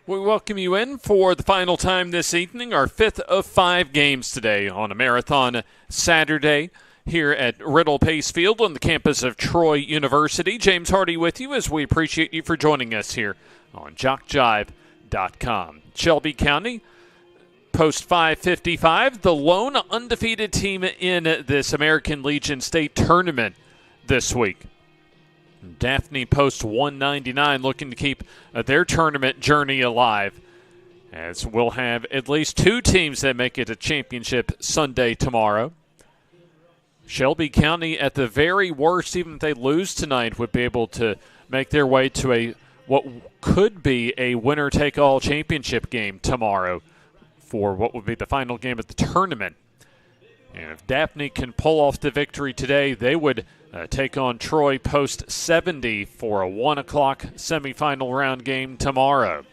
We welcome you in for the final time this evening, our fifth of 5 games today on a Marathon Saturday here at Riddle Pace Field on the campus of Troy University. James Hardy with you as we appreciate you for joining us here on JockJive.com. Shelby County, post 555, the lone undefeated team in this American Legion State Tournament this week. Daphne post 199 looking to keep their tournament journey alive, as we'll have at least 2 teams that make it a championship Sunday tomorrow. Shelby County, at the very worst, even if they lose tonight, would be able to make their way to what could be a winner-take-all championship game tomorrow for what would be the final game of the tournament. And if Daphne can pull off the victory today, they would take on Troy post 70 for a 1 o'clock semifinal round game tomorrow.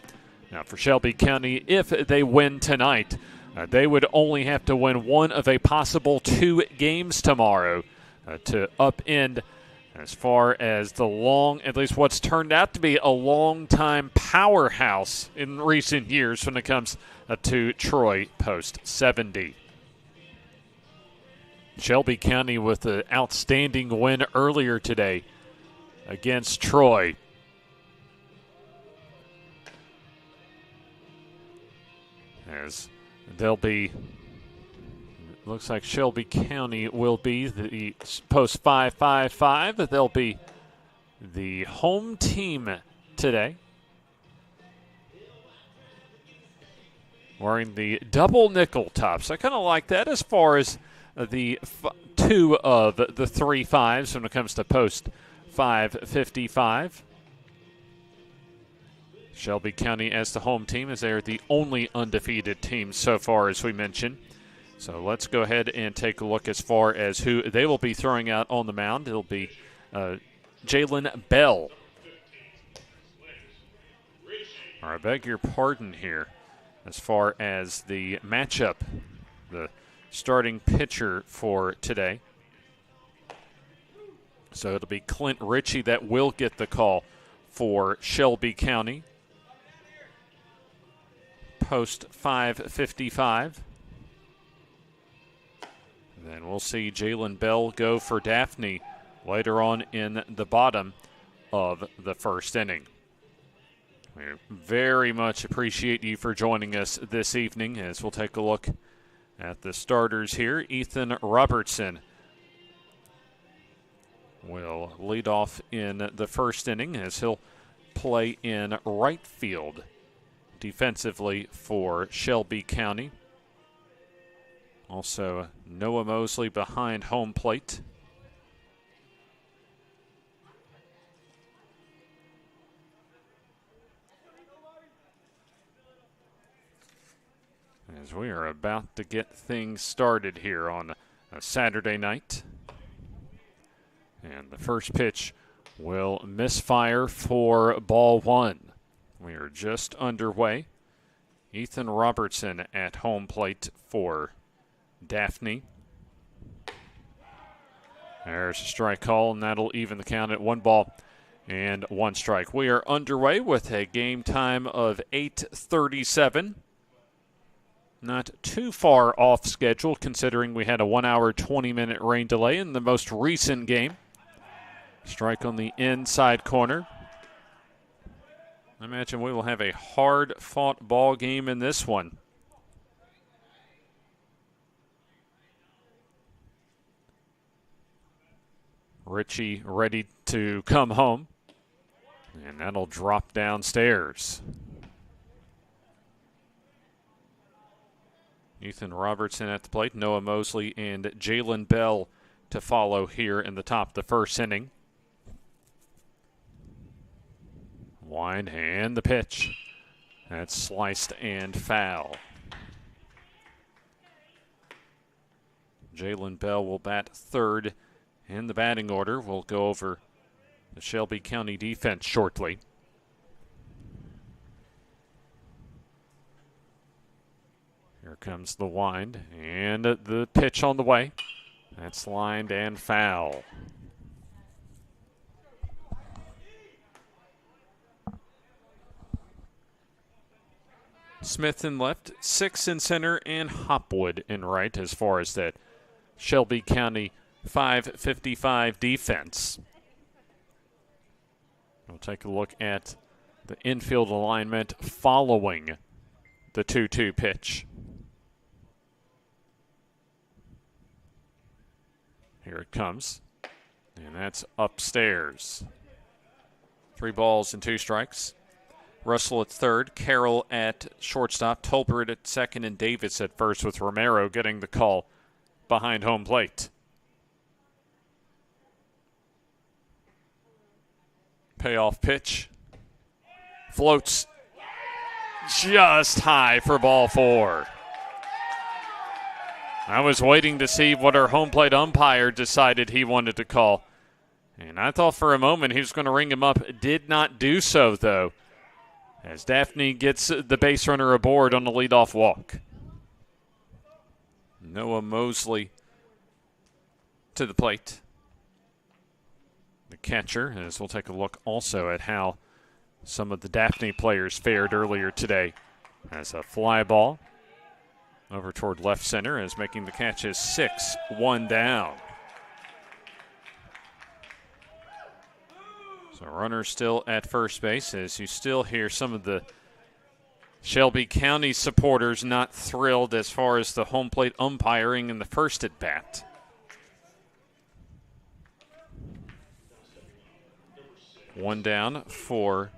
Now for Shelby County, if they win tonight, they would only have to win one of a possible 2 games tomorrow to upend as far as the at least what's turned out to be a long-time powerhouse in recent years when it comes to Troy post 70. Shelby County with an outstanding win earlier today against Troy. As they'll be, looks like Shelby County will be the post 555. They'll be the home team today, wearing the double nickel tops. I kind of like that as far as the 2 of the 3 5s when it comes to post 555. Shelby County as the home team, as they're the only undefeated team so far, as we mentioned. So let's go ahead and take a look as far as who they will be throwing out on the mound. It'll be Jalen Bell. Or I beg your pardon here as far as the matchup, the starting pitcher for today. So it'll be Clint Ritchie that will get the call for Shelby County. Post 555. Then we'll see Jalen Bell go for Daphne later on in the bottom of the first inning. We very much appreciate you for joining us this evening as we'll take a look at the starters here. Ethan Robertson will lead off in the first inning as he'll play in right field defensively for Shelby County. Also, Noah Mosley behind home plate. As we are about to get things started here on a Saturday night. And the first pitch will misfire for ball 1. We are just underway. Ethan Robertson at home plate for Daphne. There's a strike call, and that'll even the count at 1 ball and 1 strike. We are underway with a game time of 8:37. Not too far off schedule, considering we had a 1 hour, 20-minute rain delay in the most recent game. Strike on the inside corner. I imagine we will have a hard-fought ball game in this one. Ritchie ready to come home. And that'll drop downstairs. Ethan Robertson at the plate, Noah Mosley and Jalen Bell to follow here in the top of the first inning. Wind and the pitch. That's sliced and foul. Jalen Bell will bat third in the batting order. We'll go over the Shelby County defense shortly. Here comes the wind and the pitch on the way. That's lined and foul. Smith in left, 6 in center, and Hopwood in right as far as that Shelby County 555 defense. We'll take a look at the infield alignment following the 2-2 pitch. Here it comes, and that's upstairs. 3 balls and 2 strikes. Russell at third, Carroll at shortstop, Tolbert at second, and Davis at first, with Romero getting the call behind home plate. Payoff pitch. Floats just high for ball 4. I was waiting to see what our home plate umpire decided he wanted to call. And I thought for a moment he was going to ring him up. Did not do so, though, as Daphne gets the base runner aboard on the leadoff walk. Noah Mosley to the plate. The catcher, as we'll take a look also at how some of the Daphne players fared earlier today. As a fly ball over toward left center, as making the catch is 6, 1 down. So runner still at first base, as you still hear some of the Shelby County supporters not thrilled as far as the home plate umpiring in the first at bat. One down for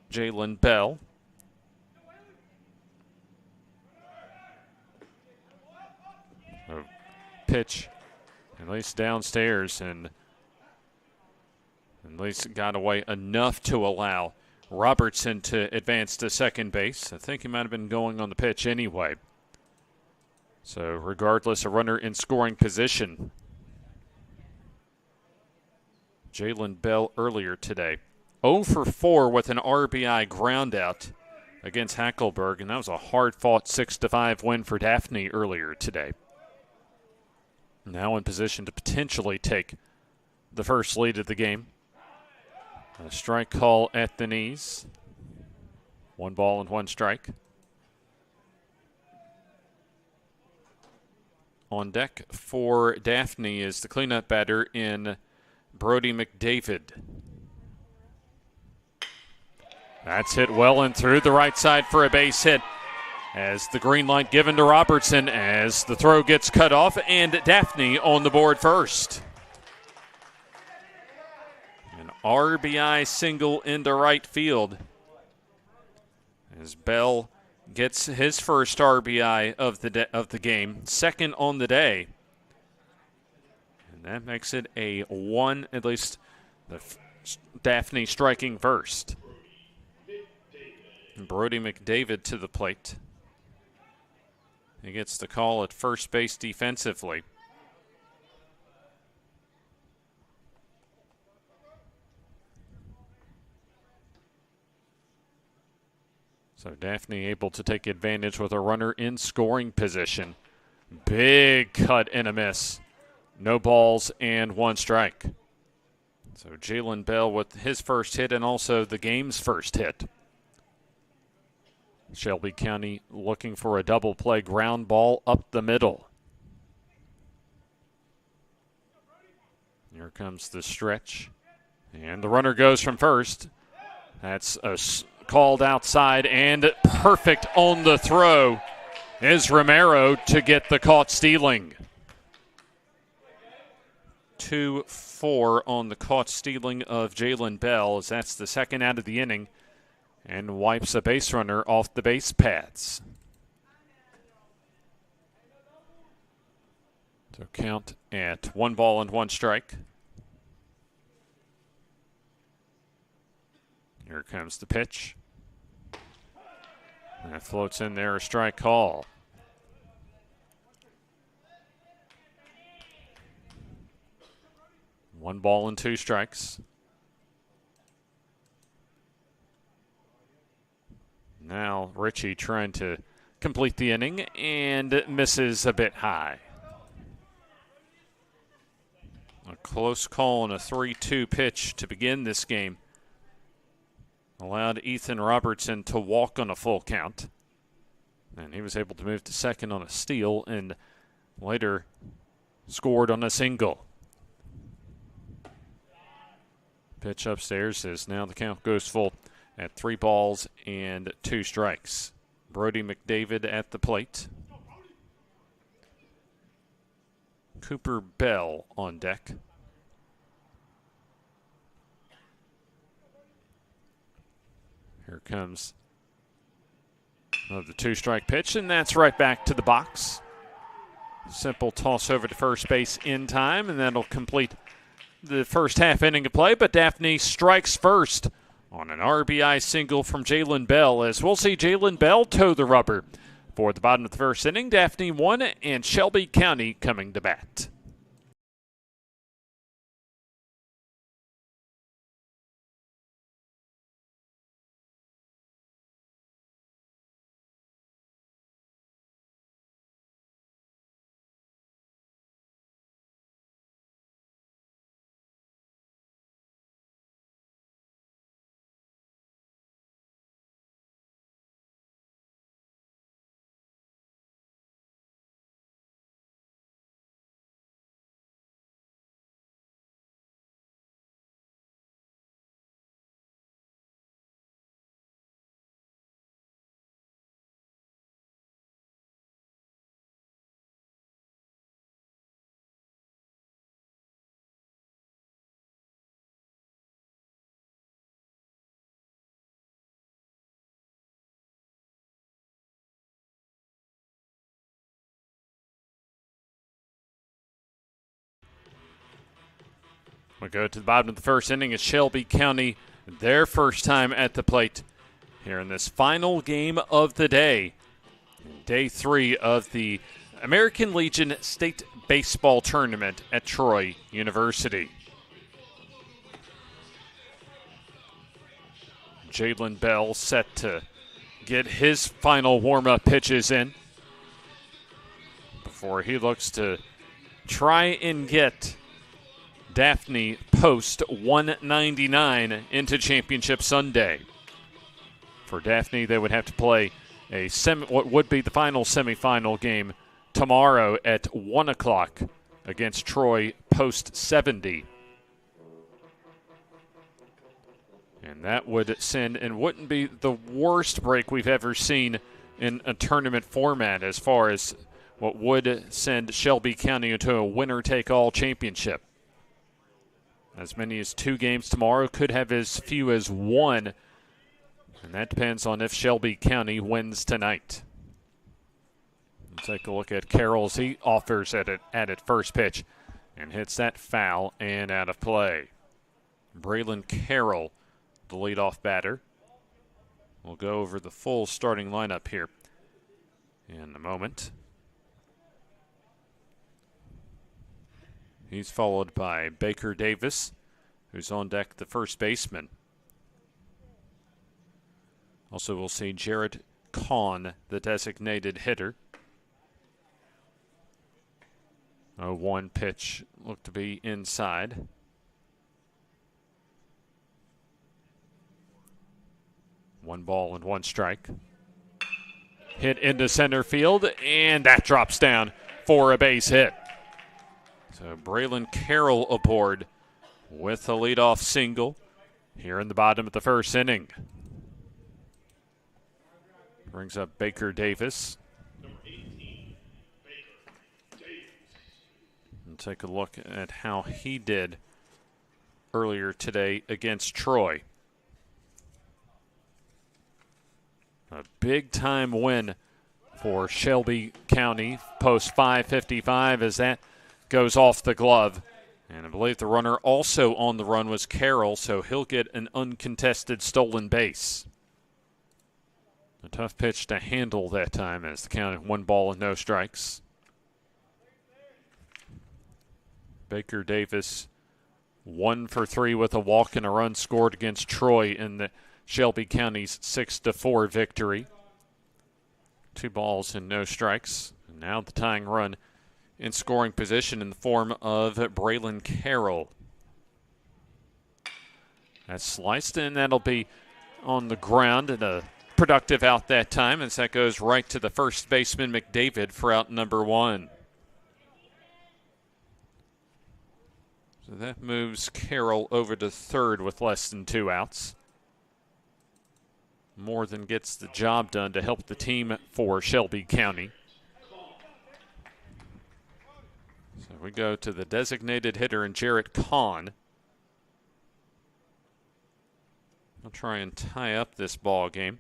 Jalen Bell. A pitch, at least downstairs, and at least got away enough to allow Robertson to advance to second base. I think he might have been going on the pitch anyway. So regardless, a runner in scoring position. Jalen Bell earlier today, 0 for 4 with an RBI groundout against Hackleburg, and that was a hard-fought 6-5 win for Daphne earlier today. Now in position to potentially take the first lead of the game. A strike call at the knees. 1 ball and 1 strike. On deck for Daphne is the cleanup batter in Brody McDavid. That's hit well and through the right side for a base hit, as the green light given to Robertson as the throw gets cut off, and Daphne on the board first. An RBI single into right field as Bell gets his first RBI of the game, second on the day. And that makes it a 1, at least Daphne striking first. Brody McDavid to the plate. He gets the call at first base defensively. So Daphne able to take advantage with a runner in scoring position. Big cut and a miss. No balls and 1 strike. So Jalen Bell with his first hit and also the game's first hit. Shelby County looking for a double play ground ball up the middle. Here comes the stretch. And the runner goes from first. That's called outside, and perfect on the throw is Romero to get the caught stealing. 2-4 on the caught stealing of Jalen Bell, as that's the second out of the inning, and wipes a base runner off the base paths. So count at 1 ball and 1 strike. Here comes the pitch. That floats in there, a strike call. One ball and 2 strikes. Now Ritchie trying to complete the inning and misses a bit high. A close call on a 3-2 pitch to begin this game allowed Ethan Robertson to walk on a full count. And he was able to move to second on a steal and later scored on a single. Pitch upstairs as now the count goes full at 3 balls and 2 strikes. Brody McDavid at the plate. Cooper Bell on deck. Here comes the 2-strike pitch, and that's right back to the box. Simple toss over to first base in time, and that'll complete the first half inning of play. But Daphne strikes first on an RBI single from Jalen Bell, as we'll see Jalen Bell toe the rubber for the bottom of the first inning. Daphne 1 and Shelby County coming to bat. We go to the bottom of the first inning as Shelby County, their first time at the plate here in this final game of the day. Day 3 of the American Legion State Baseball Tournament at Troy University. Jalen Bell set to get his final warm-up pitches in before he looks to try and get Daphne post 199 into Championship Sunday. For Daphne, they would have to play what would be the final semifinal game tomorrow at 1 o'clock against Troy post 70. And that would send, and wouldn't be the worst break we've ever seen in a tournament format as far as what would send Shelby County into a winner-take-all championship. As many as 2 games tomorrow, could have as few as 1. And that depends on if Shelby County wins tonight. We'll take a look at Carroll's. He offers at it first pitch and hits that foul and out of play. Braylon Carroll, the leadoff batter. We'll go over the full starting lineup here in a moment. He's followed by Baker Davis, who's on deck, the first baseman. Also, we'll see Jarrett Kahn, the designated hitter. 0-1 pitch looked to be inside. One ball and 1 strike. Hit into center field, and that drops down for a base hit. So Braylon Carroll aboard with a leadoff single here in the bottom of the first inning. Brings up Baker Davis. And take a look at how he did earlier today against Troy. A big-time win for Shelby County, post 5:55 as that goes off the glove. And I believe the runner also on the run was Carroll, so he'll get an uncontested stolen base. A tough pitch to handle that time as the count of 1 ball and no strikes. Baker Davis 1 for 3 with a walk and a run scored against Troy in the Shelby County's 6-4 victory. 2 balls and no strikes. And now the tying run in scoring position in the form of Braylon Carroll. That's sliced in. That'll be on the ground and a productive out that time, as that goes right to the first baseman, McDavid, for out number 1. So that moves Carroll over to third with less than 2 outs. More than gets the job done to help the team for Shelby County. So we go to the designated hitter in Jarrett Kahn. He'll try and tie up this ball game.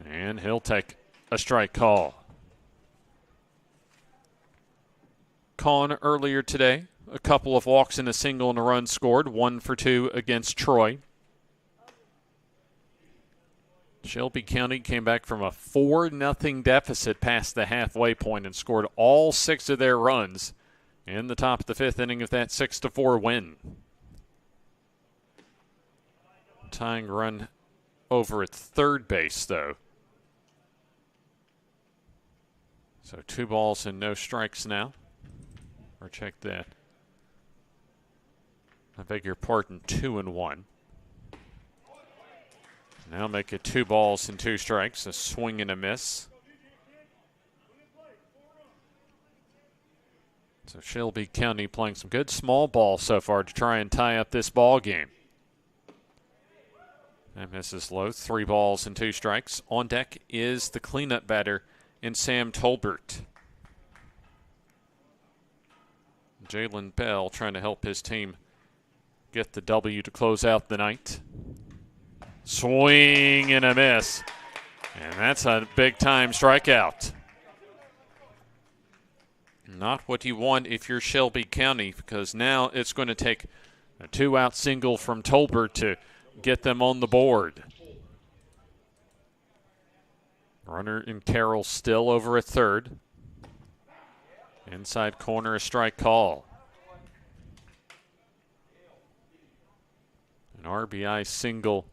And he'll take a strike call. Kahn earlier today, a couple of walks and a single and a run scored, 1 for 2 against Troy. Shelby County came back from a 4-0 deficit past the halfway point and scored all 6 of their runs in the top of the 5th inning of that 6-4 win. Tying run over at third base, though. So 2 balls and no strikes now. Or check that. I beg your pardon, 2-1. Now make it 2 balls and 2 strikes, a swing and a miss. So Shelby County playing some good small ball so far to try and tie up this ball game. That misses low, 3 balls and 2 strikes. On deck is the cleanup batter in Sam Tolbert. Jalen Bell trying to help his team get the W to close out the night. Swing and a miss. And that's a big-time strikeout. Not what you want if you're Shelby County, because now it's going to take a 2-out single from Tolbert to get them on the board. Runner in Carroll still over at third. Inside corner, a strike call. An RBI single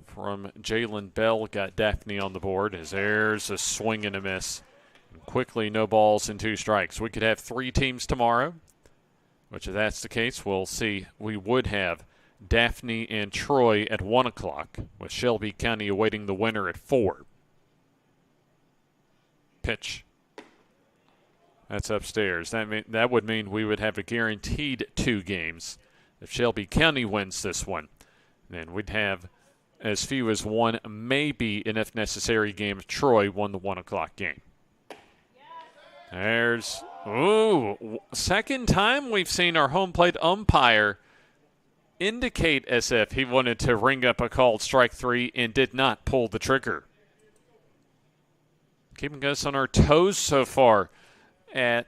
from Jalen Bell got Daphne on the board, as there's a swing and a miss. And quickly, no balls and 2 strikes. We could have 3 teams tomorrow, which if that's the case, we'll see. We would have Daphne and Troy at 1 o'clock, with Shelby County awaiting the winner at 4. Pitch. That's upstairs. That would mean we would have a guaranteed 2 games. If Shelby County wins this one, then we'd have as few as 1, maybe an if necessary game if Troy won the 1 o'clock game. There's, second time we've seen our home plate umpire indicate as if he wanted to ring up a called strike 3 and did not pull the trigger. Keeping us on our toes so far at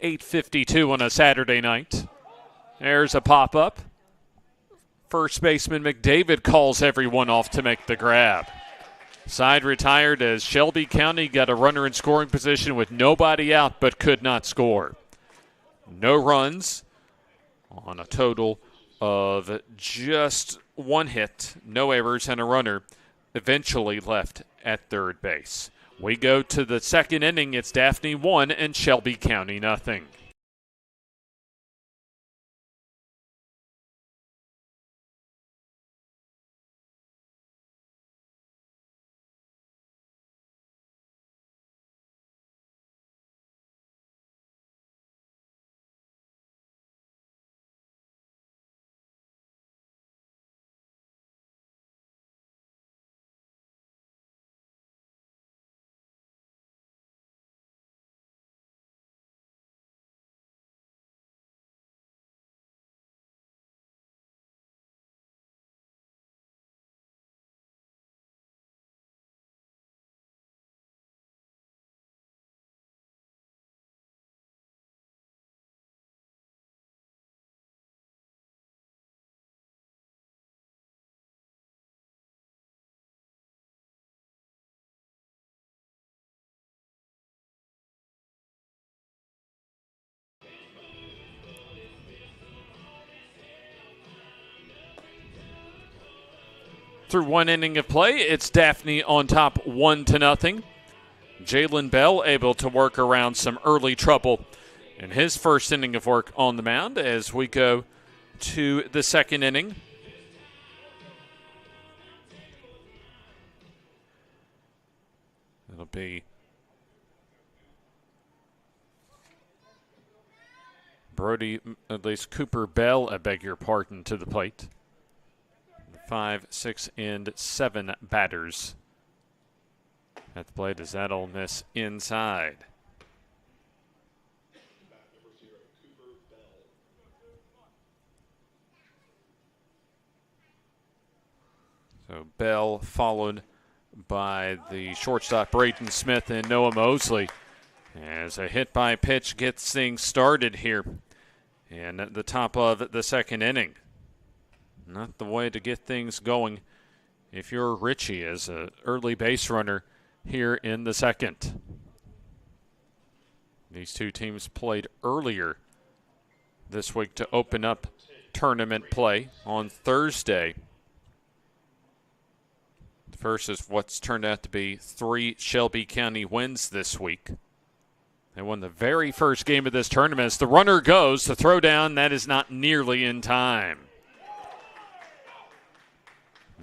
8:52 on a Saturday night. There's a pop-up. First baseman McDavid calls everyone off to make the grab. Side retired as Shelby County got a runner in scoring position with nobody out but could not score. No runs on a total of just 1 hit, no errors, and a runner eventually left at third base. We go to the second inning. It's Daphne 1 and Shelby County nothing. Through 1 inning of play, it's Daphne on top 1-0. Jalen Bell able to work around some early trouble in his first inning of work on the mound as we go to the second inning. It'll be Cooper Bell, I beg your pardon, to the plate. 5, 6, and 7 batters at the plate as that'll miss inside. So Bell followed by the shortstop Braden Smith and Noah Mosley as a hit by pitch gets things started here in the top of the second inning. Not the way to get things going if you're Richie as an early base runner here in the second. These two teams played earlier this week to open up tournament play on Thursday. The first is what's turned out to be 3 Shelby County wins this week. They won the very first game of this tournament. As the runner goes, the throw down, that is not nearly in time.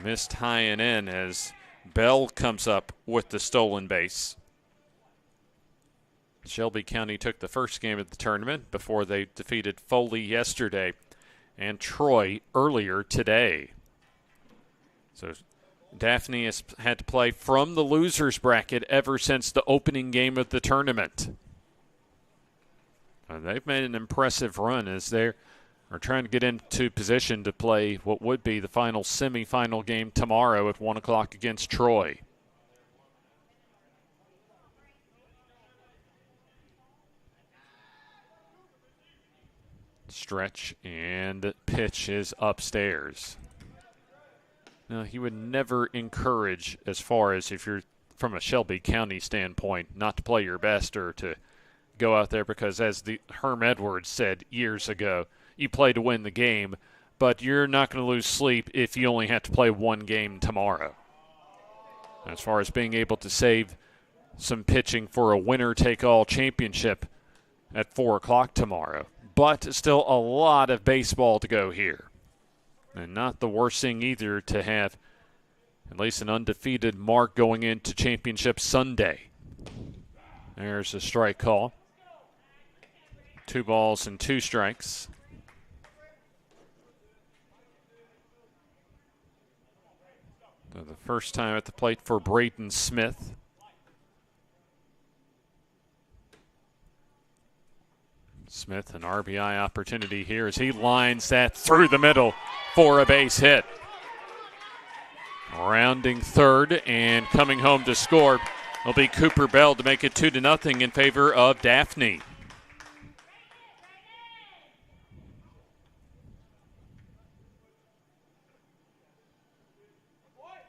Missed high and in as Bell comes up with the stolen base. Shelby County took the first game of the tournament before they defeated Foley yesterday and Troy earlier today. So Daphne has had to play from the loser's bracket ever since the opening game of the tournament. They've made an impressive run as they are trying to get into position to play what would be the final semifinal game tomorrow at 1 o'clock against Troy. Stretch and pitch is upstairs. Now, he would never encourage, as far as if you're from a Shelby County standpoint, not to play your best or to go out there because, as the Herm Edwards said years ago, you play to win the game, but you're not going to lose sleep if you only have to play one game tomorrow. As far as being able to save some pitching for a winner-take-all championship at 4 o'clock tomorrow. But still a lot of baseball to go here. And not the worst thing either to have at least an undefeated mark going into Championship Sunday. There's a strike call. 2 balls and 2 strikes. So the first time at the plate for Braden Smith. Smith, an RBI opportunity here as he lines that through the middle for a base hit. Rounding third and coming home to score will be Cooper Bell to make it 2-0 in favor of Daphne.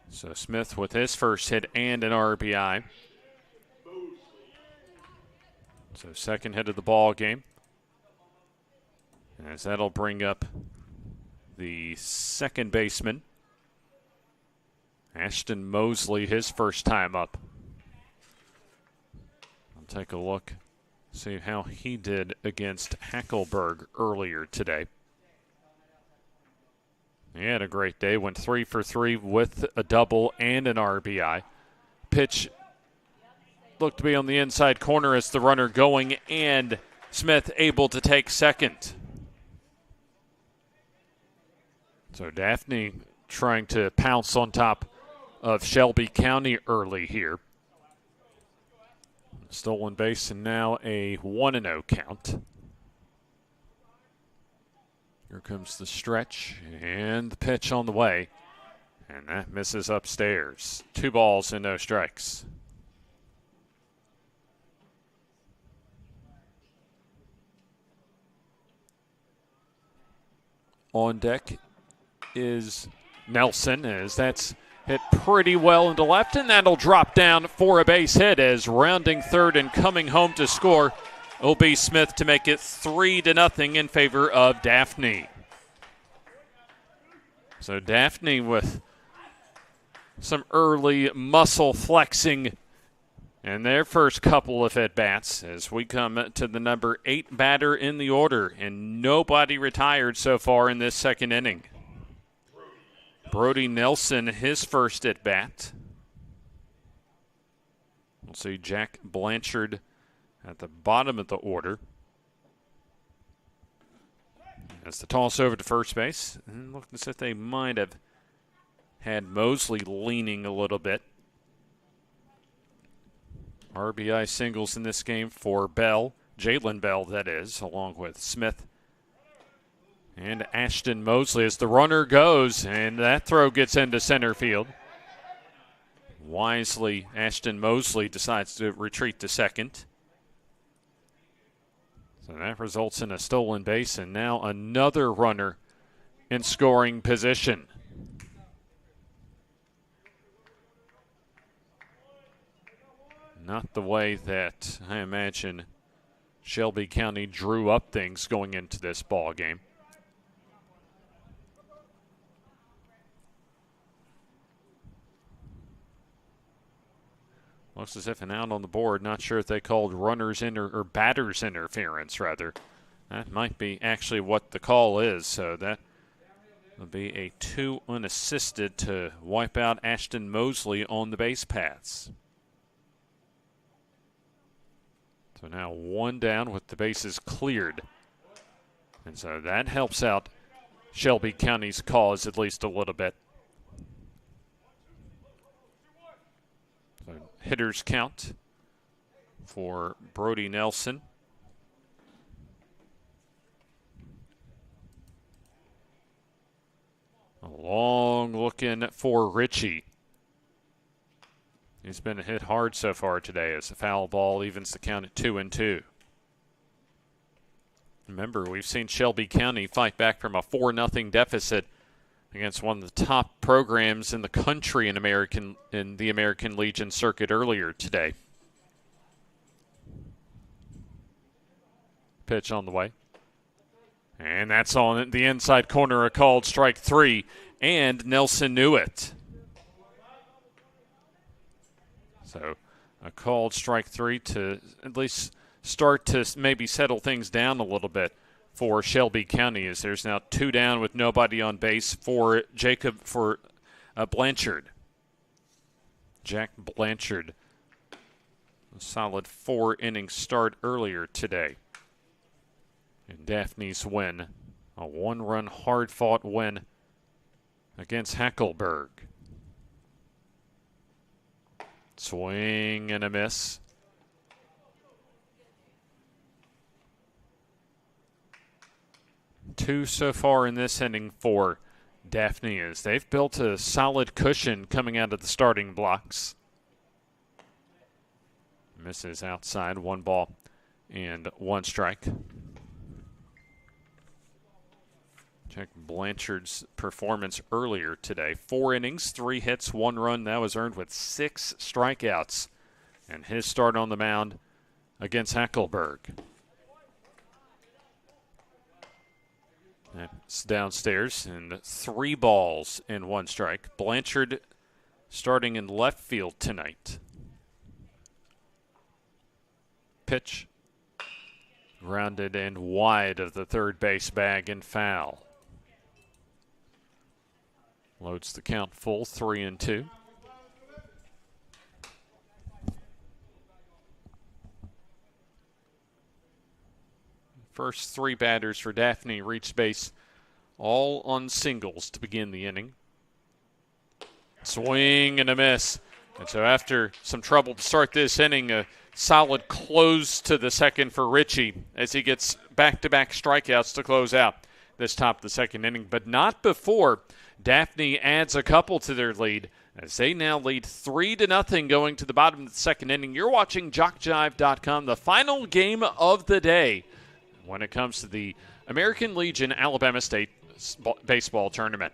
So Smith with his first hit and an RBI. So second hit of the ball game. As that'll bring up the second baseman, Ashton Mosley, his first time up. I'll take a look, see how he did against Hackelberg earlier today. He had a great day, went 3 for 3 with a double and an RBI. Pitch looked to be on the inside corner as the runner going, and Smith able to take second. So Daphne trying to pounce on top of Shelby County early here. Stolen base and now a 1-0 count. Here comes the stretch and the pitch on the way. And that misses upstairs. 2 balls and no strikes. On deck is Nelson, as that's hit pretty well into left, and that'll drop down for a base hit as rounding third and coming home to score will be Smith to make it 3-0 in favor of Daphne. So Daphne with some early muscle flexing in their first couple of at-bats as we come to the number 8 batter in the order, and nobody retired so far in this second inning. Brody Nelson, his first at-bat. We'll see Jack Blanchard at the bottom of the order. As the toss over to first base, and looking as if they might have had Mosley leaning a little bit. RBI singles in this game for Bell, Jalen Bell that is, along with Smith and Ashton Mosley as the runner goes, and that throw gets into center field. Wisely, Ashton Mosley decides to retreat to second. So that results in a stolen base, and now another runner in scoring position. Not the way that I imagine Shelby County drew up things going into this ball game. Looks as if an out on the board. Not sure if they called runners in or batters interference, rather. That might be actually what the call is. So that will be a 2 unassisted to wipe out Ashton Mosley on the base paths. So now 1 down with the bases cleared. And so that helps out Shelby County's cause at least a little bit. So hitters count for Brody Nelson. A long look in for Ritchie. He's been hit hard so far today as a foul ball evens the count at 2-2. Remember, we've seen Shelby County fight back from a 4-0 deficit against one of the top programs in the country in the American Legion circuit earlier today. Pitch on the way. And that's on the inside corner, a called strike 3, and Nelson knew it. So a called strike 3 to at least start to maybe settle things down a little bit for Shelby County, as there's now 2 down with nobody on base for Blanchard. Jack Blanchard, a solid 4-inning start earlier today. And Daphne's win, a 1-run hard-fought win against Hackleburg. Swing and a miss. Two so far in this inning for Daphne, as they've built a solid cushion coming out of the starting blocks. Misses outside, 1 ball and 1 strike. Check Blanchard's performance earlier today. 4 innings, 3 hits, 1 run. That was earned with 6 strikeouts. And his start on the mound against Hackleburg. That's downstairs, and 3 balls and 1 strike. Blanchard starting in left field tonight. Pitch. Grounded and wide of the third base bag and foul. Loads the count full, 3-2. First 3 batters for Daphne reached base, all on singles to begin the inning. Swing and a miss. And so after some trouble to start this inning, a solid close to the second for Ritchie as he gets back-to-back strikeouts to close out this top of the second inning, but not before Daphne adds a couple to their lead as they now lead 3-0 going to the bottom of the second inning. You're watching JockJive.com, the final game of the day when it comes to the American Legion Alabama State baseball tournament.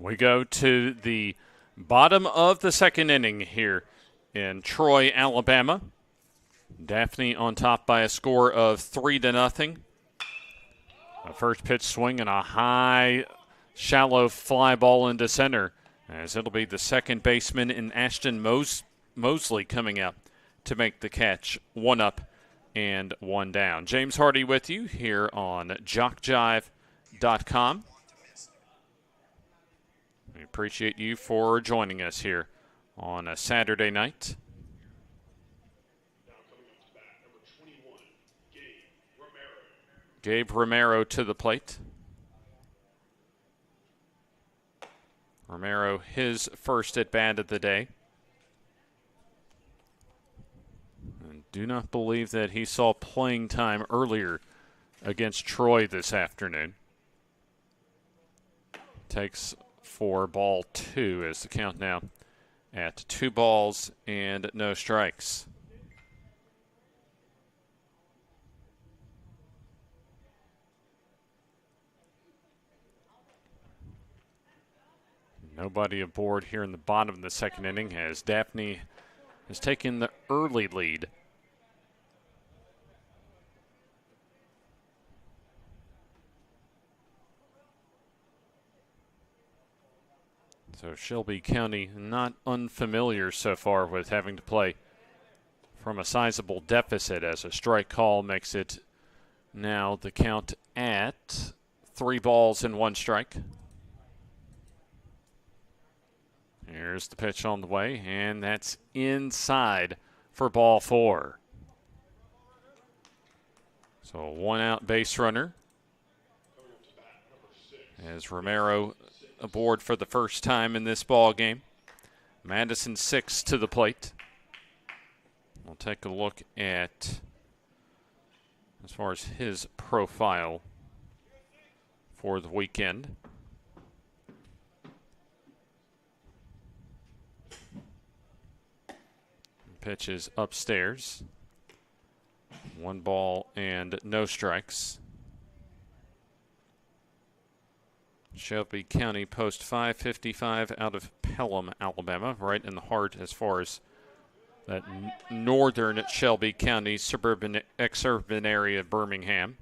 We go to the bottom of the second inning here in Troy, Alabama. Daphne on top by a score of 3-0. A first pitch swing and a high, shallow fly ball into center, as it'll be the second baseman in Ashton Mosley coming up to make the catch. 1 up and 1 down. James Hardy with you here on JockJive.com. We appreciate you for joining us here on a Saturday night. Gabe Romero to the plate. Romero, his first at bat of the day. And do not believe that he saw playing time earlier against Troy this afternoon. Takes for ball 2 as the count now at 2 balls and no strikes. Nobody aboard here in the bottom of the second inning as Daphne has taken the early lead. So Shelby County not unfamiliar so far with having to play from a sizable deficit, as a strike call makes it now the count at 3 balls and 1 strike. Here's the pitch on the way, and that's inside for ball 4. So a 1-out base runner as Romero aboard for the first time in this ball game. Madison 6 to the plate. We'll take a look at as far as his profile for the weekend. Pitch is upstairs. 1 ball and no strikes. Shelby County post 555 out of Pelham, Alabama, right in the heart as far as that northern Shelby County suburban exurban area of Birmingham.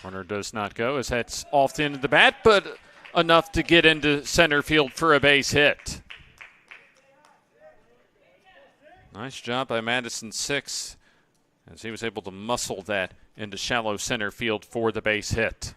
Runner does not go as that's off the end of the bat, but enough to get into center field for a base hit. Nice job by Madison 6 as he was able to muscle that into shallow center field for the base hit.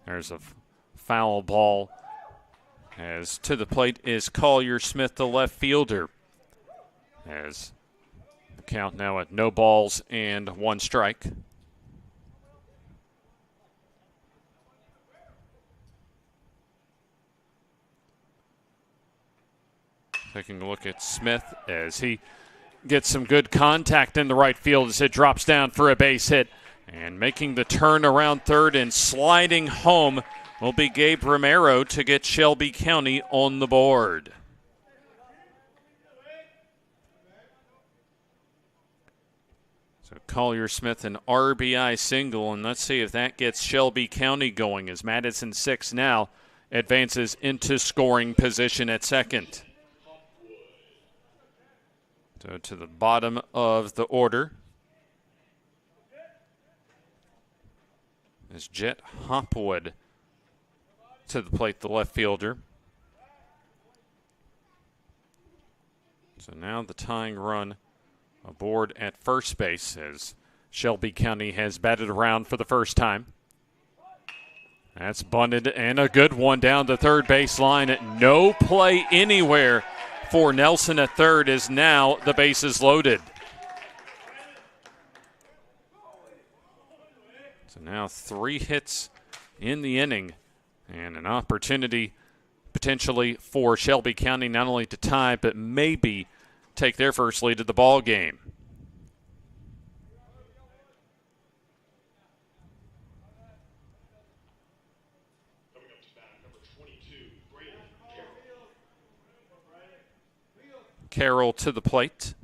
There's a foul ball as to the plate is Collier Smith, the left fielder. As the count now at no balls and 1 strike. Taking a look at Smith as he gets some good contact in the right field as it drops down for a base hit. And making the turn around third and sliding home will be Gabe Romero to get Shelby County on the board. So Collier Smith an RBI single, and let's see if that gets Shelby County going as Madison 6 now advances into scoring position at second. So to the bottom of the order is Jet Hopwood to the plate, the left fielder. So now the tying run aboard at first base as Shelby County has batted around for the first time. That's bunted and a good one down the third base line. No play anywhere for Nelson at third as now the base is loaded. So now 3 hits in the inning And an opportunity potentially for Shelby County not only to tie, but maybe take their first lead of the ball game. Carroll to the plate.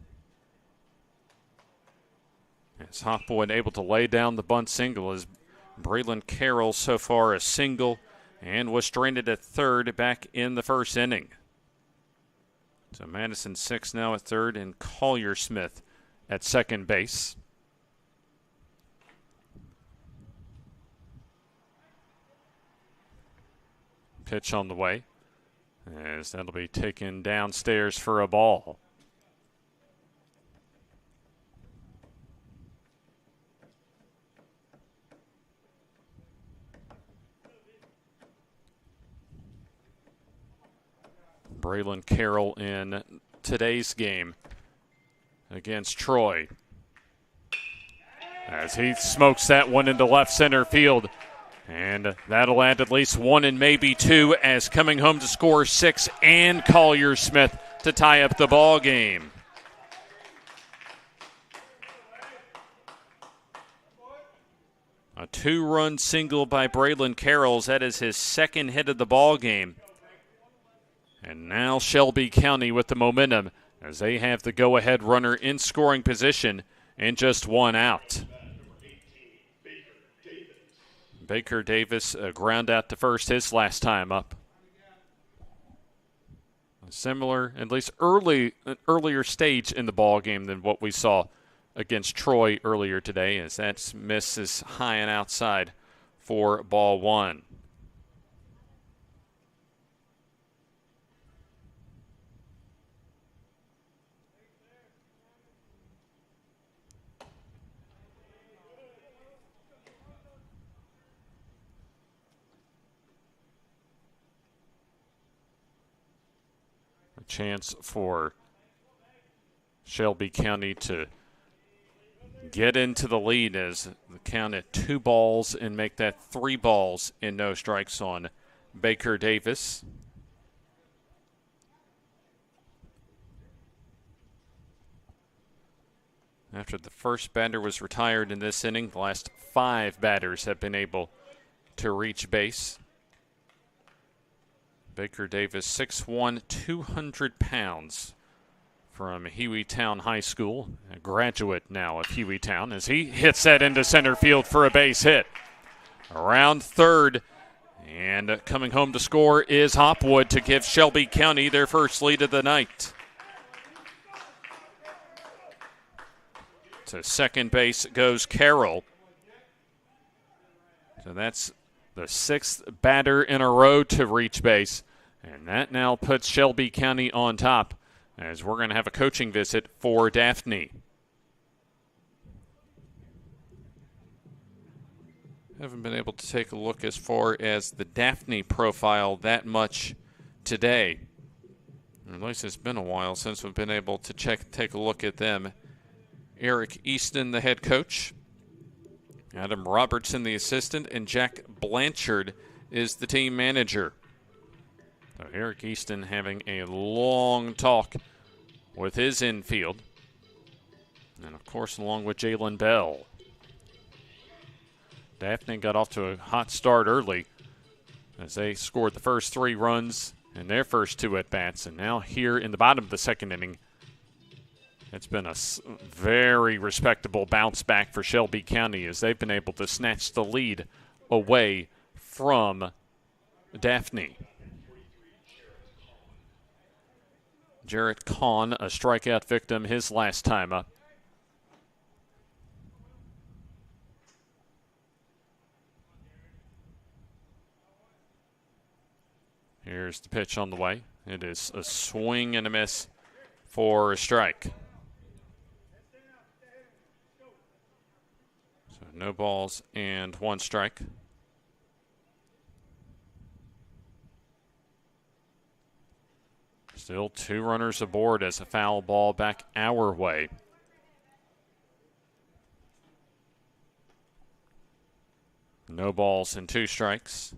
As Hopwood able to lay down the bunt single, as Braylon Carroll so far a single and was stranded at third back in the first inning. So Madison 6 now at third and Collier Smith at second base. Pitch on the way, as that'll be taken downstairs for a ball. Braylon Carroll in today's game against Troy, as he smokes that one into left center field. And that'll add at least one and maybe two, as coming home to score 6 and Collier Smith to tie up the ball game. A 2-run single by Braylon Carroll. That is his second hit of the ball game. And now Shelby County with the momentum, as they have the go-ahead runner in scoring position and just one out. Baker Davis ground out to first his last time up. A similar, at least earlier stage in the ball game than what we saw against Troy earlier today, as that miss is high and outside for ball one. Chance for Shelby County to get into the lead as the count at 2 balls and make that 3 balls and no strikes on Baker Davis. After the first batter was retired in this inning, the last 5 batters have been able to reach base. Baker Davis, 6'1", 200 pounds, from Hueytown High School, a graduate now of Hueytown, as he hits that into center field for a base hit. Around third, and coming home to score is Hopwood to give Shelby County their first lead of the night. To second base goes Carroll. So that's the 6th batter in a row to reach base. And that now puts Shelby County on top, as we're going to have a coaching visit for Daphne. Haven't been able to take a look as far as the Daphne profile that much today. At least it's been a while since we've been able to take a look at them. Eric Easton, the head coach. Adam Robertson, the assistant. And Jack Blanchard is the team manager. So Eric Easton having a long talk with his infield. And, of course, along with Jalen Bell. Daphne got off to a hot start early as they scored the first 3 runs in their first 2 at-bats. And now here in the bottom of the second inning, it's been a very respectable bounce back for Shelby County, as they've been able to snatch the lead away from Daphne. Jarrett Kahn, a strikeout victim his last time up. Here's the pitch on the way. It is a swing and a miss for a strike. So no balls and 1 strike. Still 2 runners aboard as a foul ball back our way. No balls and 2 strikes.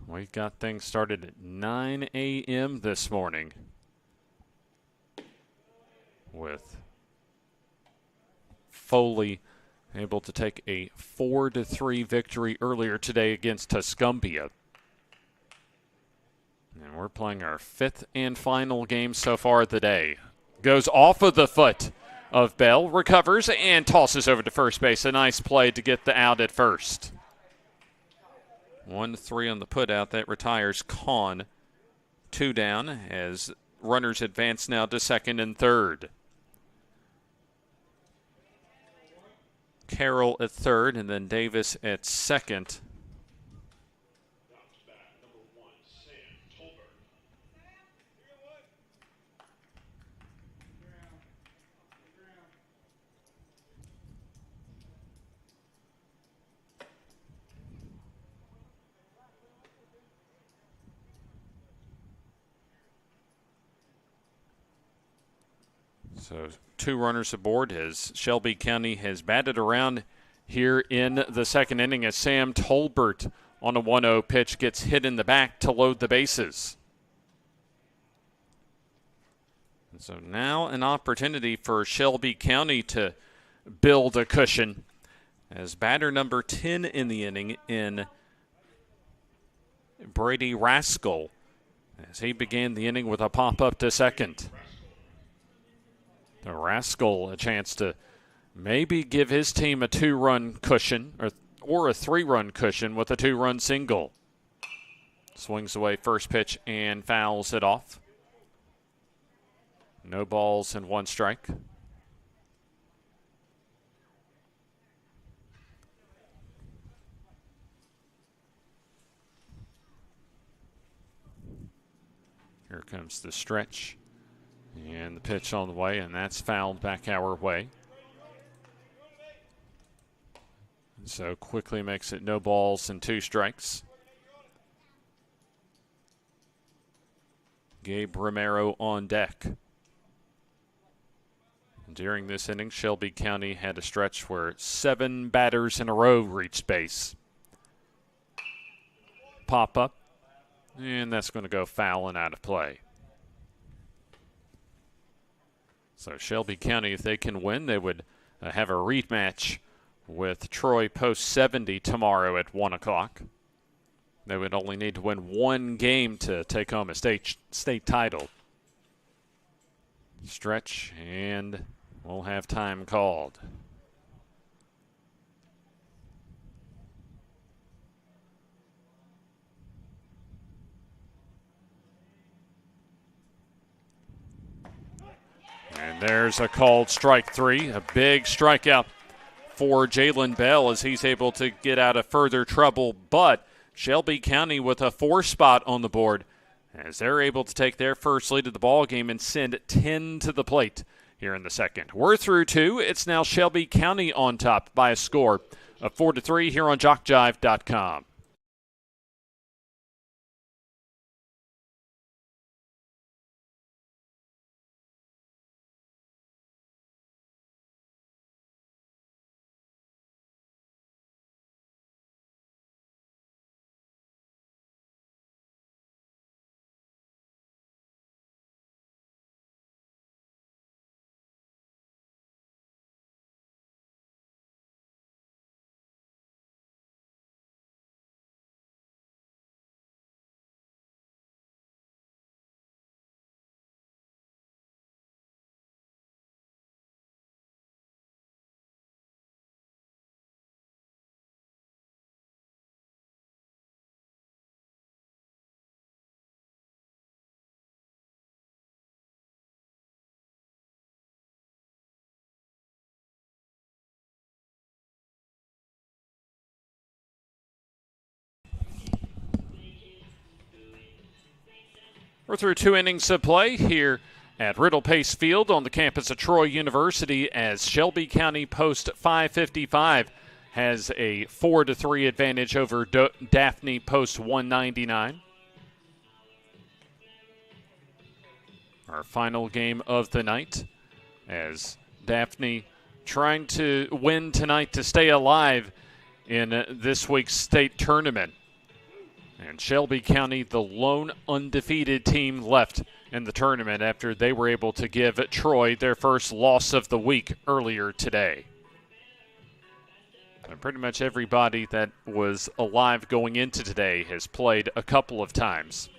We've got things started at 9 a.m. this morning with Foley able to take a 4-3 victory earlier today against Tuscumbia. And we're playing our 5th and final game so far of the day. Goes off of the foot of Bell, recovers, and tosses over to first base. A nice play to get the out at first. 1-3 on the put out. That retires Kahn. 2 down as runners advance now to second and third. Carroll at third, and then Davis at second. So 2 runners aboard as Shelby County has batted around here in the second inning as Sam Tolbert on a 1-0 pitch gets hit in the back to load the bases. And so now an opportunity for Shelby County to build a cushion as batter number 10 in the inning in Brady Rascal as he began the inning with a pop-up to second. The Rascal a chance to maybe give his team a 2-run cushion or a 3-run cushion with a 2-run single. Swings away first pitch and fouls it off. No balls and 1 strike. Here comes the stretch. And the pitch on the way, and that's fouled back our way. So quickly makes it no balls and 2 strikes. Gabe Romero on deck. During this inning, Shelby County had a stretch where 7 batters in a row reached base. Pop up, and that's going to go foul and out of play. So Shelby County, if they can win, they would have a rematch with Troy post 70 tomorrow at 1 o'clock. They would only need to win 1 game to take home a state title. Stretch, and we'll have time called. And there's a called strike 3, a big strikeout for Jalen Bell as he's able to get out of further trouble. But Shelby County with a 4 spot on the board as they're able to take their first lead of the ball game and send 10 to the plate here in the second. We're through 2. It's now Shelby County on top by a score of 4-3 here on JockJive.com. We're through 2 innings of play here at Riddle Pace Field on the campus of Troy University as Shelby County post 555 has a 4-3 advantage over Daphne post 199. Our final game of the night as Daphne trying to win tonight to stay alive in this week's state tournament. And Shelby County, the lone undefeated team left in the tournament after they were able to give Troy their first loss of the week earlier today. And pretty much everybody that was alive going into today has played a couple of times.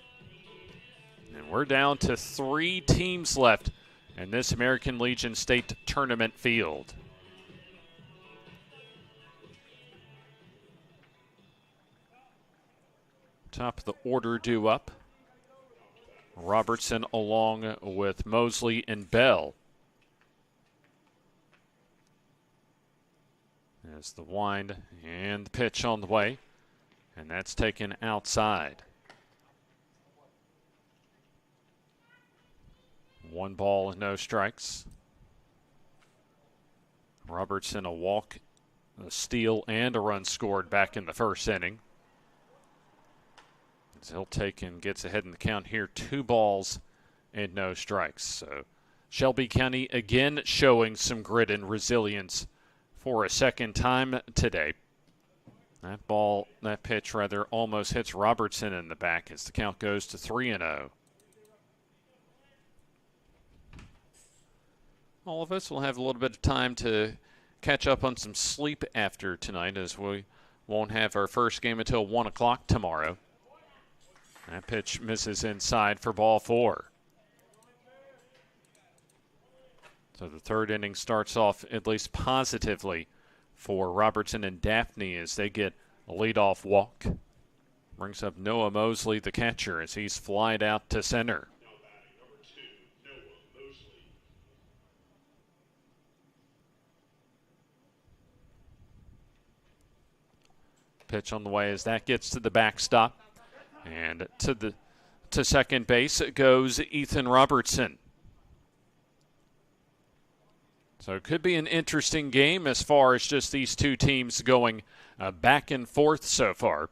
And we're down to 3 teams left in this American Legion State Tournament field. Top of the order due up. Robertson along with Mosley and Bell. As the wind and the pitch on the way, and that's taken outside. 1 ball and no strikes. Robertson a walk, a steal, and a run scored back in the first inning. As he'll take and gets ahead in the count here, 2 balls and no strikes. So Shelby County again showing some grit and resilience for a second time today. That pitch almost hits Robertson in the back as the count goes to 3-0. All of us will have a little bit of time to catch up on some sleep after tonight, as we won't have our first game until 1 o'clock tomorrow. That pitch misses inside for ball 4. So the third inning starts off at least positively for Robertson and Daphne as they get a leadoff walk. Brings up Noah Mosley, the catcher, as he's flied out to center. Pitch on the way as that gets to the backstop. And to second base goes Ethan Robertson. So it could be an interesting game as far as just these two teams going back and forth so far.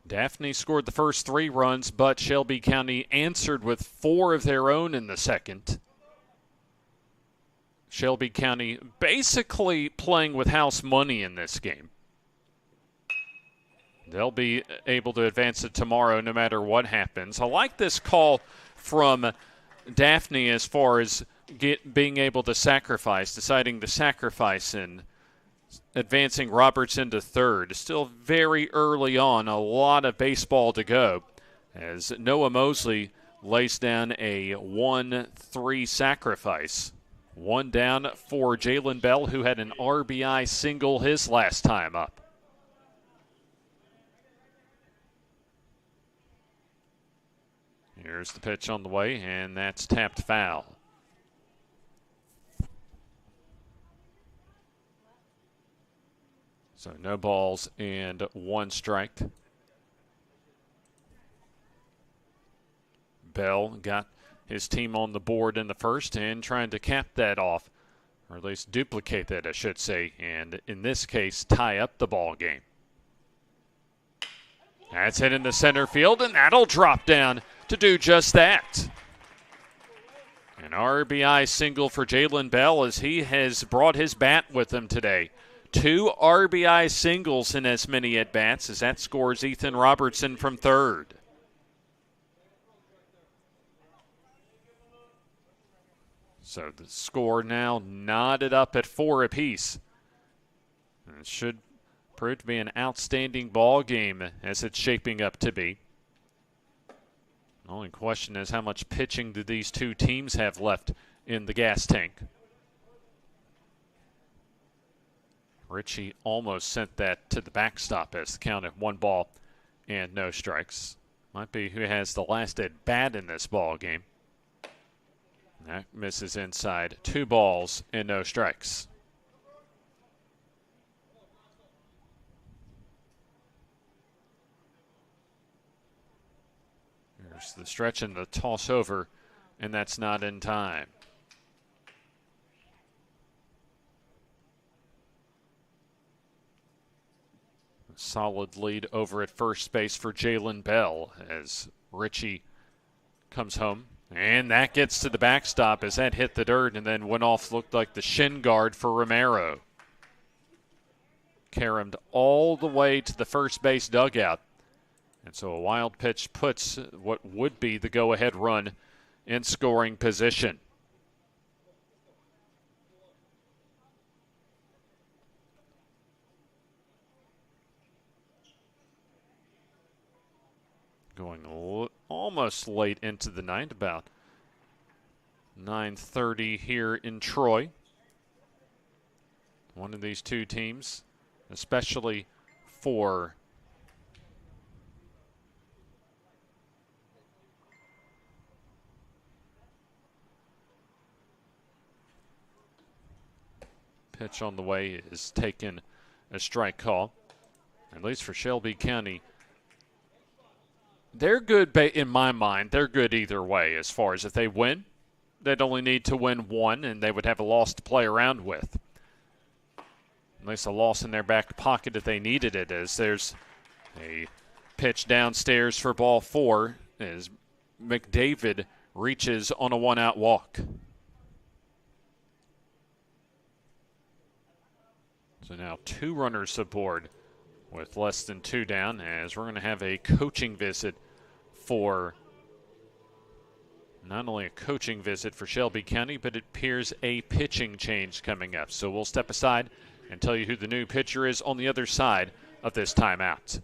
Daphne scored the first 3 runs, but Shelby County answered with 4 of their own in the second. Shelby County basically playing with house money in this game. They'll be able to advance it tomorrow no matter what happens. I like this call from Daphne as far as being able to sacrifice, deciding to sacrifice and advancing Robertson to third. Still very early on, a lot of baseball to go as Noah Mosley lays down a 1-3 sacrifice. 1 down for Jalen Bell, who had an RBI single his last time up. Here's the pitch on the way, and that's tapped foul. So no balls and 1 strike. Bell got his team on the board in the first and trying to cap that off, or at least duplicate that, I should say, and in this case, tie up the ball game. That's hit into center field, and that'll drop down to do just that. An RBI single for Jalen Bell as he has brought his bat with him today. 2 RBI singles in as many at-bats as that scores Ethan Robertson from third. So the score now knotted up at 4 apiece. It should prove to be an outstanding ball game as it's shaping up to be. The only question is how much pitching do these two teams have left in the gas tank? Ritchie almost sent that to the backstop as the count at 1 ball and no strikes. Might be who has the last at bat in this ball game. That misses inside. 2 balls and no strikes. Here's the stretch and the toss over, and that's not in time. A solid lead over at first base for Jalen Bell as Ritchie comes home. And that gets to the backstop as that hit the dirt and then went off, looked like the shin guard for Romero. caromed all the way to the first base dugout. And so a wild pitch puts what would be the go-ahead run in scoring position. Going almost late into the night, about 9:30 here in Troy. One of these two teams, especially for pitch on the way, is taken a strike call. At least for Shelby County, they're good in my mind. They're good either way. As far as if they win, they'd only need to win one, and they would have a loss to play around with. At least a loss in their back pocket if they needed it, as there's a pitch downstairs for ball 4 as McDavid reaches on a one-out walk. So now 2 runners aboard with less than 2 down, as we're going to have a coaching visit for not only a coaching visit for Shelby County, but it appears a pitching change coming up. So we'll step aside and tell you who the new pitcher is on the other side of this timeout.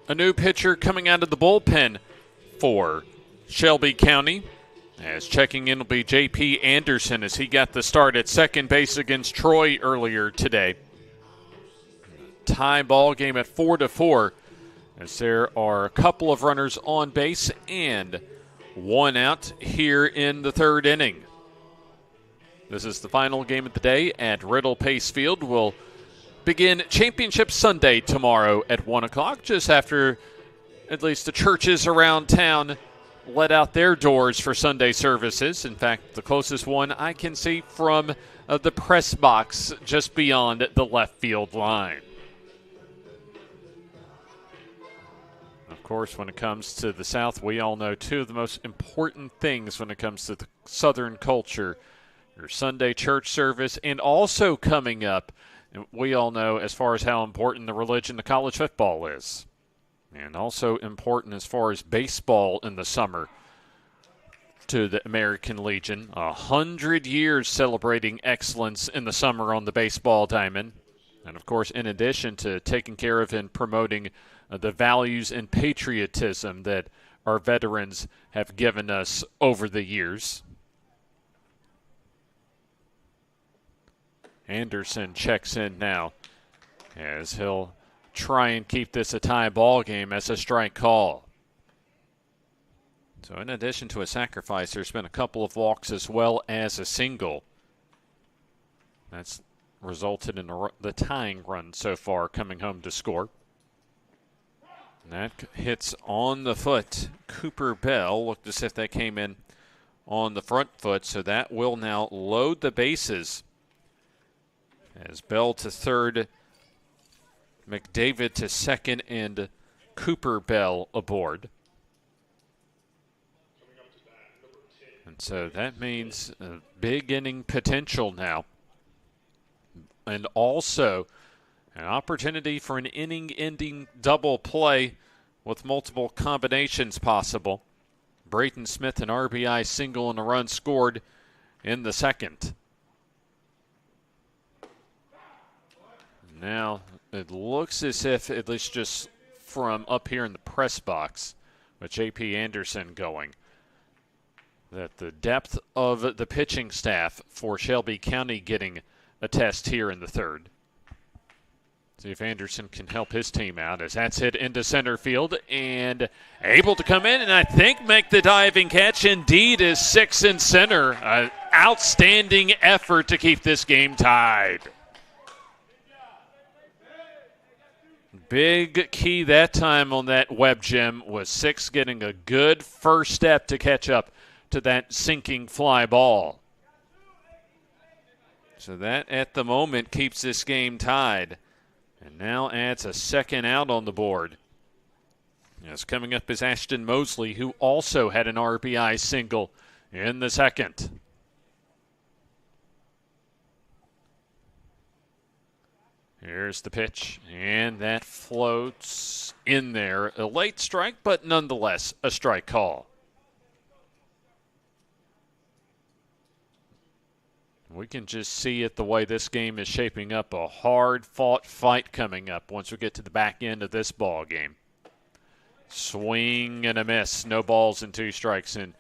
A new pitcher coming out of the bullpen for Shelby County. As checking in will be J.P. Anderson, as he got the start at second base against Troy earlier today. Tie ball game at 4-4, as there are a couple of runners on base and 1 out here in the 3rd inning. This is the final game of the day at Riddle Pace Field. We'll begin Championship Sunday tomorrow at 1 o'clock, just after at least the churches around town let out their doors for Sunday services. In fact, the closest one I can see from the press box just beyond the left field line. Of course, when it comes to the South, we all know 2 of the most important things when it comes to the Southern culture: your Sunday church service, and also coming up, and we all know as far as how important the religion of college football is. And also important as far as baseball in the summer to the American Legion. 100 years celebrating excellence in the summer on the baseball diamond. And, of course, in addition to taking care of and promoting the values and patriotism that our veterans have given us over the years. Anderson checks in now, as he'll try and keep this a tie ball game as a strike call. So in addition to a sacrifice, there's been a couple of walks as well as a single. That's resulted in the tying run so far, coming home to score. And that hits on the foot. Cooper Bell looked as if that came in on the front foot, so that will now load the bases, as Bell to third McDavid to second, and Cooper Bell aboard. And so that means a big inning potential now. And also an opportunity for an inning-ending double play with multiple combinations possible. Brayton Smith, an RBI single and a run scored in the second. Now it looks as if, at least just from up here in the press box, with J.P. Anderson going, that the depth of the pitching staff for Shelby County getting a test here in the third. See if Anderson can help his team out as that's hit into center field and able to come in and I think make the diving catch. Indeed is 6 in center. An outstanding effort to keep this game tied. Big key that time on that web gem was 6 getting a good first step to catch up to that sinking fly ball. So that at the moment keeps this game tied. And now adds a second out on the board. As coming up is Ashton Mosley, who also had an RBI single in the second. Here's the pitch, and that floats in there. A late strike, but nonetheless a strike call. We can just see it the way this game is shaping up. A hard-fought fight coming up once we get to the back end of this ball game. Swing and a miss. No balls and 2 strikes. And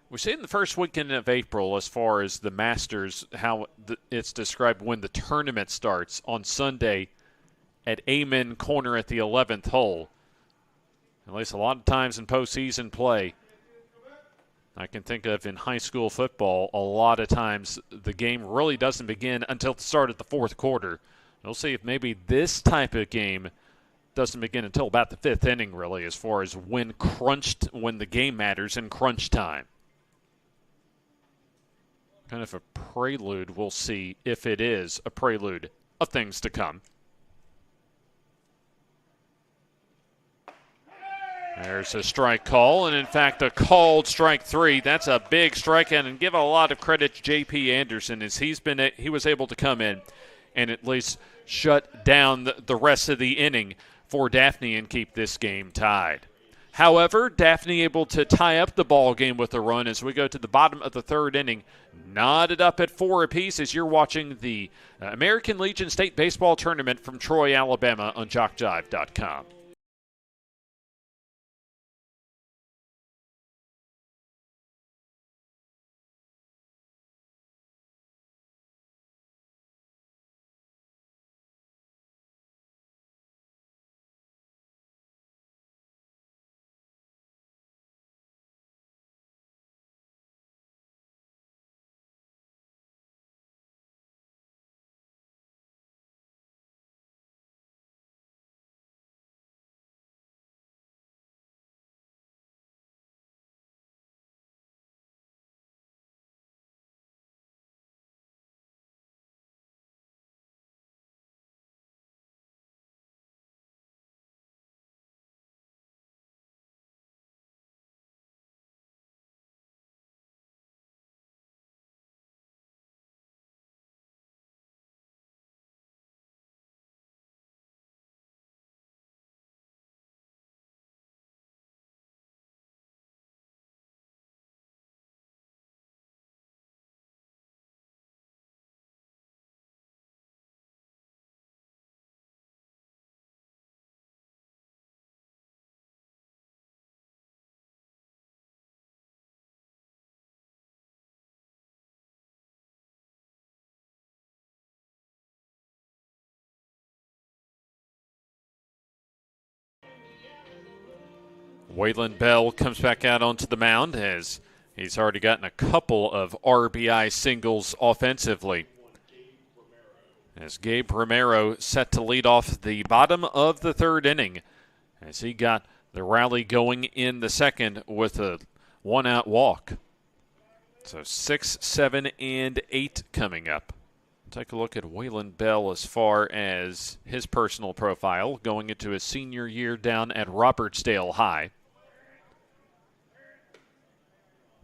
we see in the first weekend of April, as far as the Masters, how it's described when the tournament starts on Sunday at Amen Corner at the 11th hole. At least a lot of times in postseason play, I can think of in high school football, a lot of times the game really doesn't begin until the start of the fourth quarter. We'll see if maybe this type of game doesn't begin until about the 5th inning, really, as far as when the game matters in crunch time. Kind of a prelude, we'll see if it is a prelude of things to come. There's a strike call, and in fact, a called strike 3. That's a big strikeout, and give a lot of credit to J.P. Anderson as he was able to come in and at least shut down the rest of the inning for Daphne and keep this game tied. However, Daphne able to tie up the ball game with a run as we go to the bottom of the third inning, knotted up at 4 apiece as you're watching the American Legion State Baseball Tournament from Troy, Alabama on JockJive.com. Waylon Bell comes back out onto the mound as he's already gotten a couple of RBI singles offensively. As Gabe Romero set to lead off the bottom of the third inning as he got the rally going in the second with a 1-out walk. So 6, 7, and 8 coming up. Take a look at Waylon Bell as far as his personal profile going into his senior year down at Robertsdale High.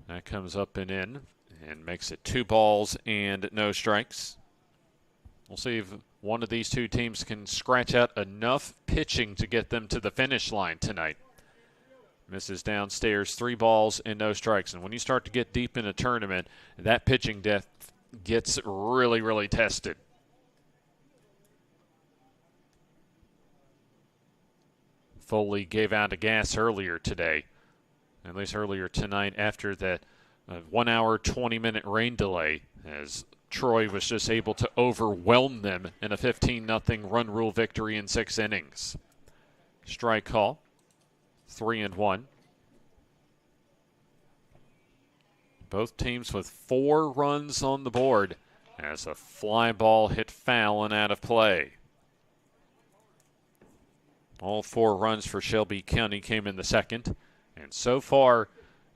That comes up and in and makes it 2 balls and no strikes. We'll see if one of these two teams can scratch out enough pitching to get them to the finish line tonight. Misses downstairs, 3 balls and no strikes. And when you start to get deep in a tournament, that pitching depth gets really, really tested. Foley gave out a gas earlier today, at least earlier tonight after that 1 hour, 20-minute rain delay, as Troy was just able to overwhelm them in a 15-0 run rule victory in 6 innings. Strike call, 3-1. Both teams with 4 runs on the board as a fly ball hit foul and out of play. All 4 runs for Shelby County came in the second. And so far,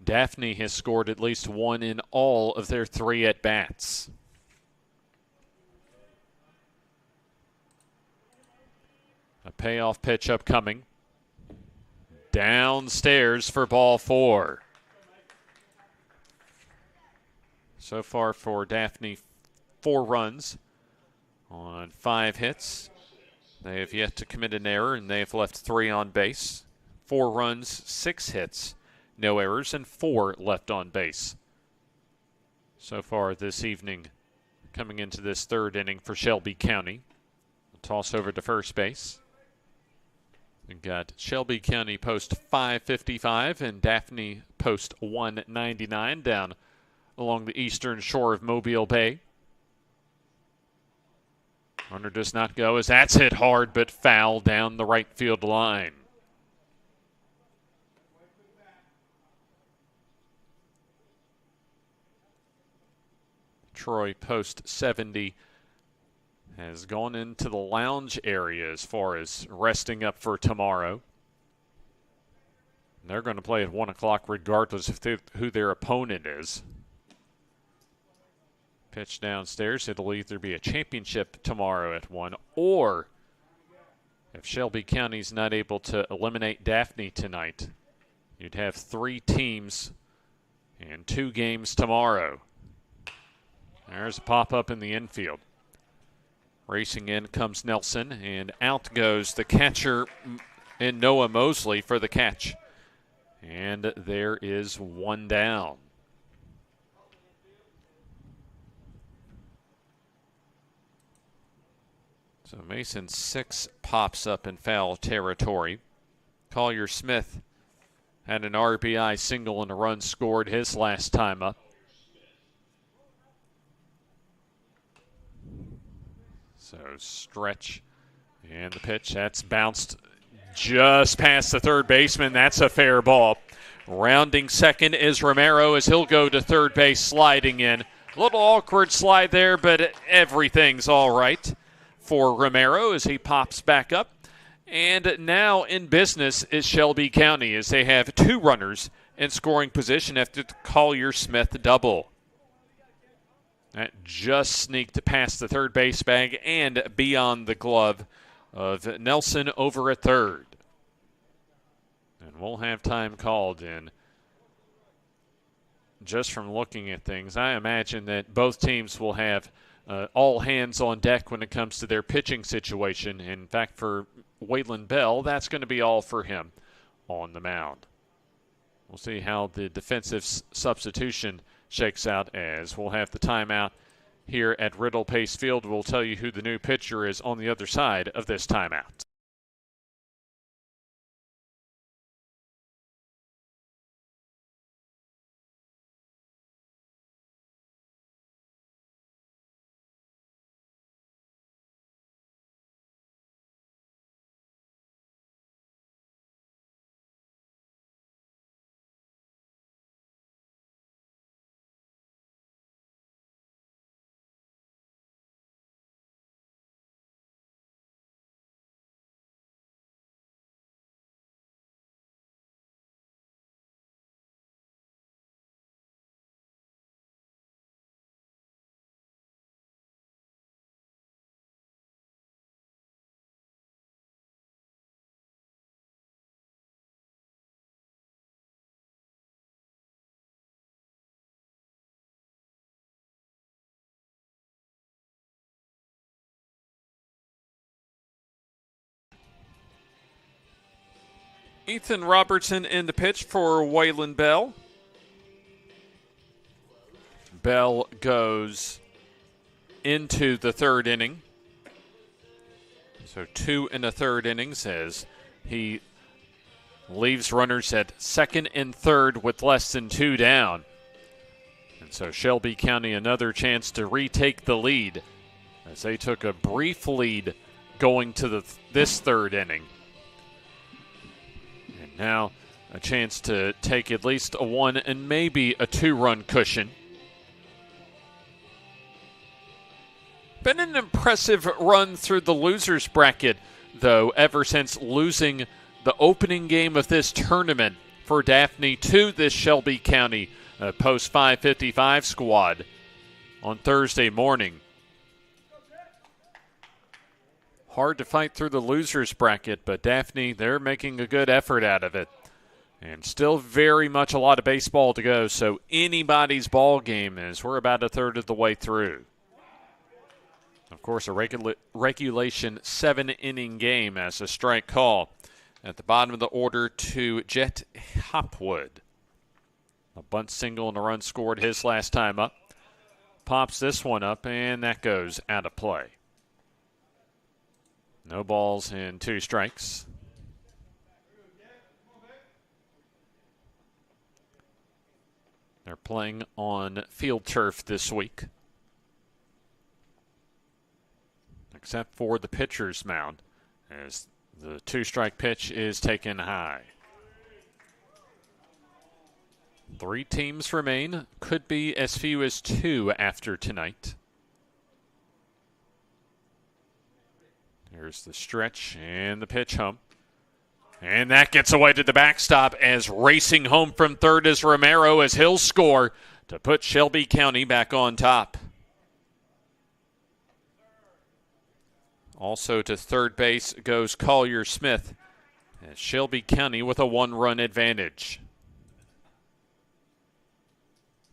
Daphne has scored at least 1 in all of their 3 at-bats. A payoff pitch upcoming. Downstairs for ball 4. So far for Daphne, 4 runs on 5 hits. They have yet to commit an error, and they have left 3 on base. 4 runs, 6 hits, no errors, and 4 left on base. So far this evening, coming into this 3rd inning for Shelby County. A toss over to first base. We've got Shelby County post 555 and Daphne post 199 down along the eastern shore of Mobile Bay. Runner does not go as that's hit hard but foul down the right field line. Troy post 70 has gone into the lounge area as far as resting up for tomorrow. They're going to play at 1 o'clock regardless of who their opponent is. Pitch downstairs. It'll either be a championship tomorrow at 1, or if Shelby County's not able to eliminate Daphne tonight, you'd have 3 teams and 2 games tomorrow. There's a pop-up in the infield. Racing in comes Nelson, and out goes the catcher in Noah Mosley for the catch. And there is 1 down. So Mason 6 pops up in foul territory. Collier Smith had an RBI single and a run scored his last time up. So stretch and the pitch, that's bounced just past the third baseman. That's a fair ball. Rounding second is Romero as he'll go to third base sliding in. A little awkward slide there, but everything's all right for Romero as he pops back up. And now in business is Shelby County as they have 2 runners in scoring position after the Collier Smith double. That just sneaked past the third base bag and beyond the glove of Nelson over at third. And we'll have time called in. Just from looking at things, I imagine that both teams will have all hands on deck when it comes to their pitching situation. In fact, for Waylon Bell, that's going to be all for him on the mound. We'll see how the defensive substitution shakes out as we'll have the timeout here at Riddle Pace Field. We'll tell you who the new pitcher is on the other side of this timeout. Ethan Robertson in the pitch for Waylon Bell. Bell goes into the third inning. So 2 1/3 innings as he leaves runners at second and third with less than 2 down. And so Shelby County another chance to retake the lead as they took a brief lead going to this third inning. And now a chance to take at least a 1 and maybe a 2-run cushion. Been an impressive run through the losers bracket, though, ever since losing the opening game of this tournament for Daphne to this Shelby County post 555 squad on Thursday morning. Hard to fight through the losers bracket, but Daphne, they're making a good effort out of it. And still very much a lot of baseball to go, so anybody's ball game as we're about a third of the way through. Of course, a regulation 7-inning game as a strike call. At the bottom of the order to Jet Hopwood. A bunt single and a run scored his last time up. Pops this one up, and that goes out of play. No balls and 2 strikes. They're playing on field turf this week, except for the pitcher's mound, as the 2-strike pitch is taken high. 3 teams remain. Could be as few as 2 after tonight. Here's the stretch and the pitch home. And that gets away to the backstop as racing home from third is Romero as he'll score to put Shelby County back on top. Also to third base goes Collier Smith as Shelby County with a 1-run advantage.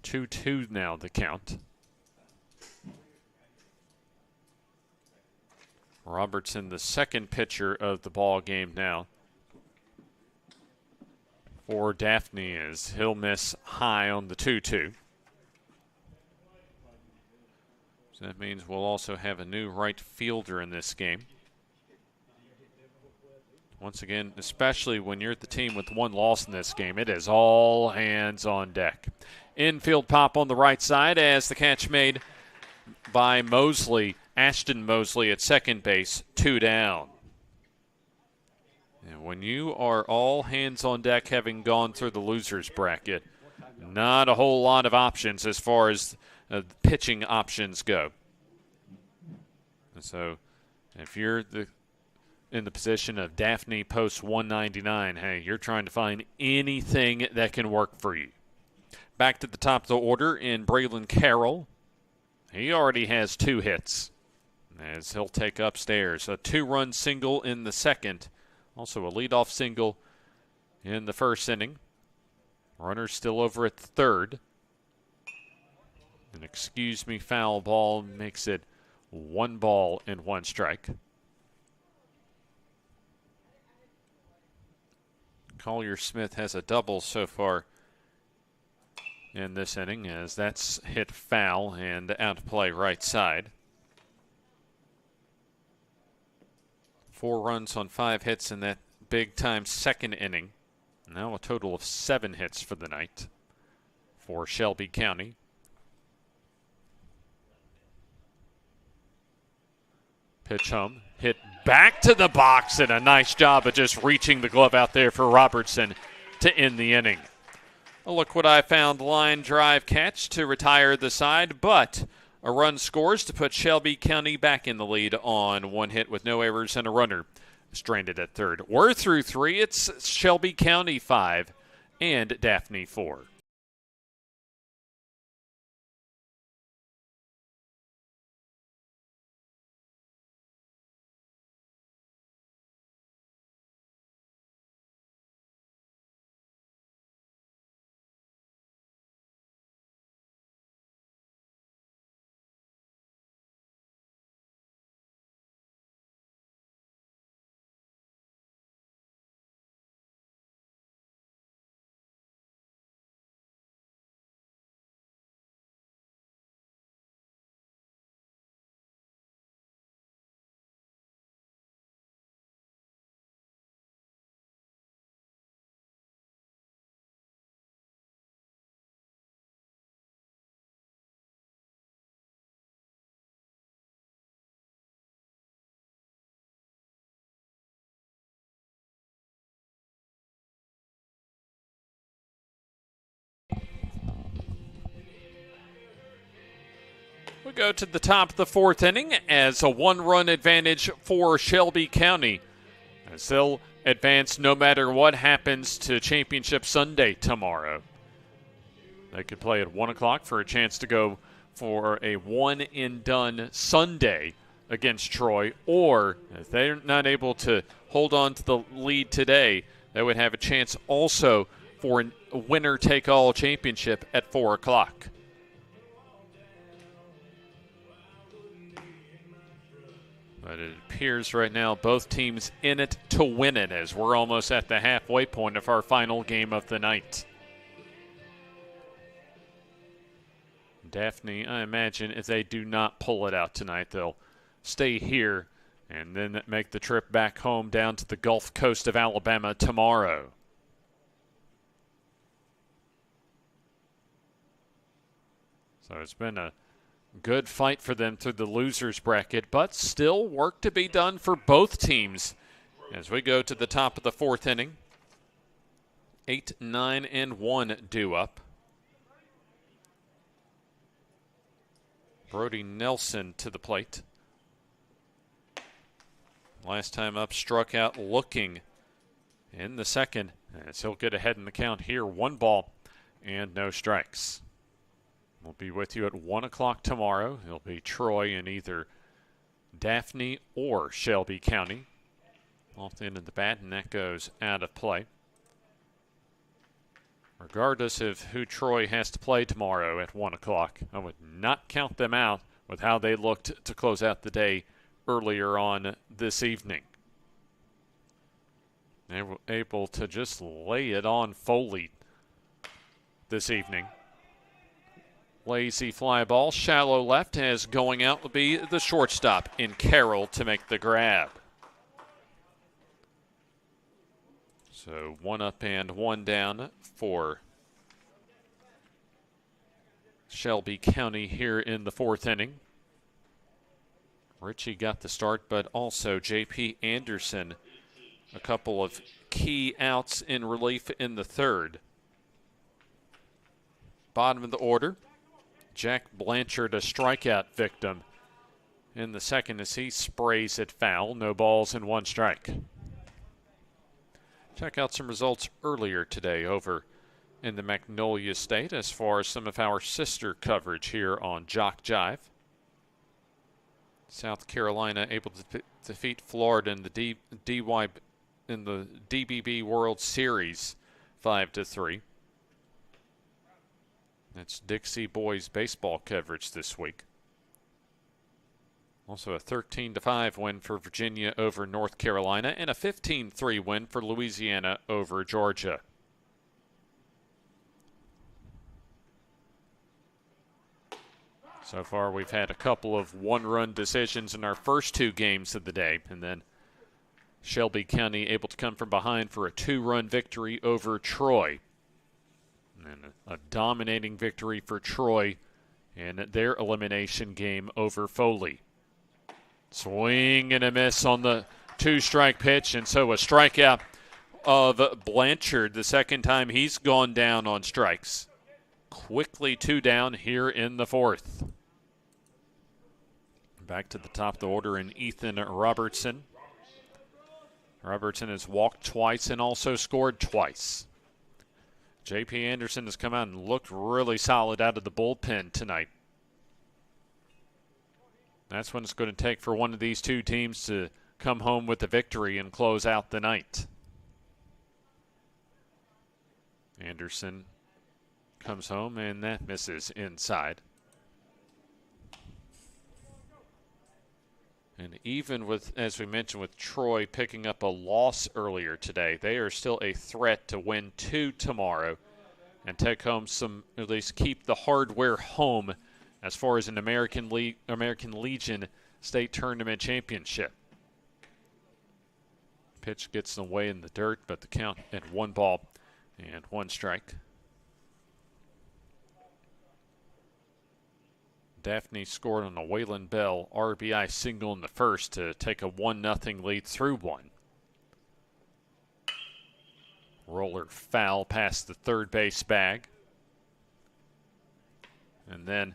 2-2 now the count. Robertson, the second pitcher of the ball game now for Daphne, is he'll miss high on the 2-2. So that means we'll also have a new right fielder in this game. Once again, especially when you're the team with 1 loss in this game, it is all hands on deck. Infield pop on the right side as the catch made by Mosley, Ashton Mosley at second base, 2 down. And when you are all hands on deck having gone through the losers bracket, not a whole lot of options as far as pitching options go. And so if you're in the position of Daphne post 199, hey, you're trying to find anything that can work for you. Back to the top of the order in Braylon Carroll. He already has 2 hits as he'll take upstairs. A 2-run single in the second. Also a leadoff single in the first inning. Runner still over at third. An excuse me foul ball makes it 1 ball and 1 strike. Collier Smith has a double so far in this inning as that's hit foul and out of play right side. 4 runs on 5 hits in that big-time second inning. Now a total of 7 hits for the night for Shelby County. Pitch home, hit back to the box, and a nice job of just reaching the glove out there for Robertson to end the inning. A look what I found line drive catch to retire the side, but a run scores to put Shelby County back in the lead on 1 hit with no errors and a runner stranded at third. We're through 3. It's Shelby County 5 and Daphne 4. go to the top of the fourth inning as a one-run advantage for Shelby County, as they'll advance no matter what happens to Championship Sunday tomorrow. They could play at 1 o'clock for a chance to go for a one-and-done Sunday against Troy, or if they're not able to hold on to the lead today, they would have a chance also for a winner-take-all championship at 4 o'clock. But it appears right now both teams in it to win it, as we're almost at the halfway point of our final game of the night. Daphne, I imagine if they do not pull it out tonight, they'll stay here and then make the trip back home down to the Gulf Coast of Alabama tomorrow. So it's been a good fight for them through the losers bracket, but still work to be done for both teams as we go to the top of the fourth inning. 8, 9, and 1 due up. Brody Nelson to the plate. Last time up, struck out looking in the second, as he'll get ahead in the count here. 1 ball and no strikes. We'll be with you at 1 o'clock tomorrow. It'll be Troy in either Daphne or Shelby County. Off the end of the bat, and that goes out of play. Regardless of who Troy has to play tomorrow at 1 o'clock, I would not count them out with how they looked to close out the day earlier on this evening. They were able to just lay it on Foley this evening. Lazy fly ball, shallow left, as going out will be the shortstop in Carroll to make the grab. So 1 up and 1 down for Shelby County here in the fourth inning. Ritchie got the start, but also J.P. Anderson, a couple of key outs in relief in the third. Bottom of the order, Jack Blanchard, a strikeout victim in the second as he sprays it foul. No balls and 1 strike. Check out some results earlier today over in the Magnolia State as far as some of our sister coverage here on JockJive. South Carolina able to defeat Florida in the DBB World Series 5-3. That's Dixie Boys baseball coverage this week. Also a 13-5 win for Virginia over North Carolina and a 15-3 win for Louisiana over Georgia. So far we've had a couple of one-run decisions in our first 2 games of the day, and then Shelby County able to come from behind for a 2-run victory over Troy. And a dominating victory for Troy in their elimination game over Foley. Swing and a miss on the 2-strike pitch, and so a strikeout of Blanchard, the second time he's gone down on strikes. Quickly 2 down here in the fourth. Back to the top of the order in Ethan Robertson. Robertson has walked twice and also scored twice. J.P. Anderson has come out and looked really solid out of the bullpen tonight. That's what it's going to take for one of these 2 teams to come home with a victory and close out the night. Anderson comes home, and that misses inside. And even with, as we mentioned, with Troy picking up a loss earlier today, they are still a threat to win 2 tomorrow and take home some, at least keep the hardware home as far as an American Legion State Tournament Championship. Pitch gets away in the dirt, but the count at 1 ball and 1 strike. Daphne scored on a Waylon Bell RBI single in the first to take a 1-0 lead through 1. Roller foul past the third base bag. And then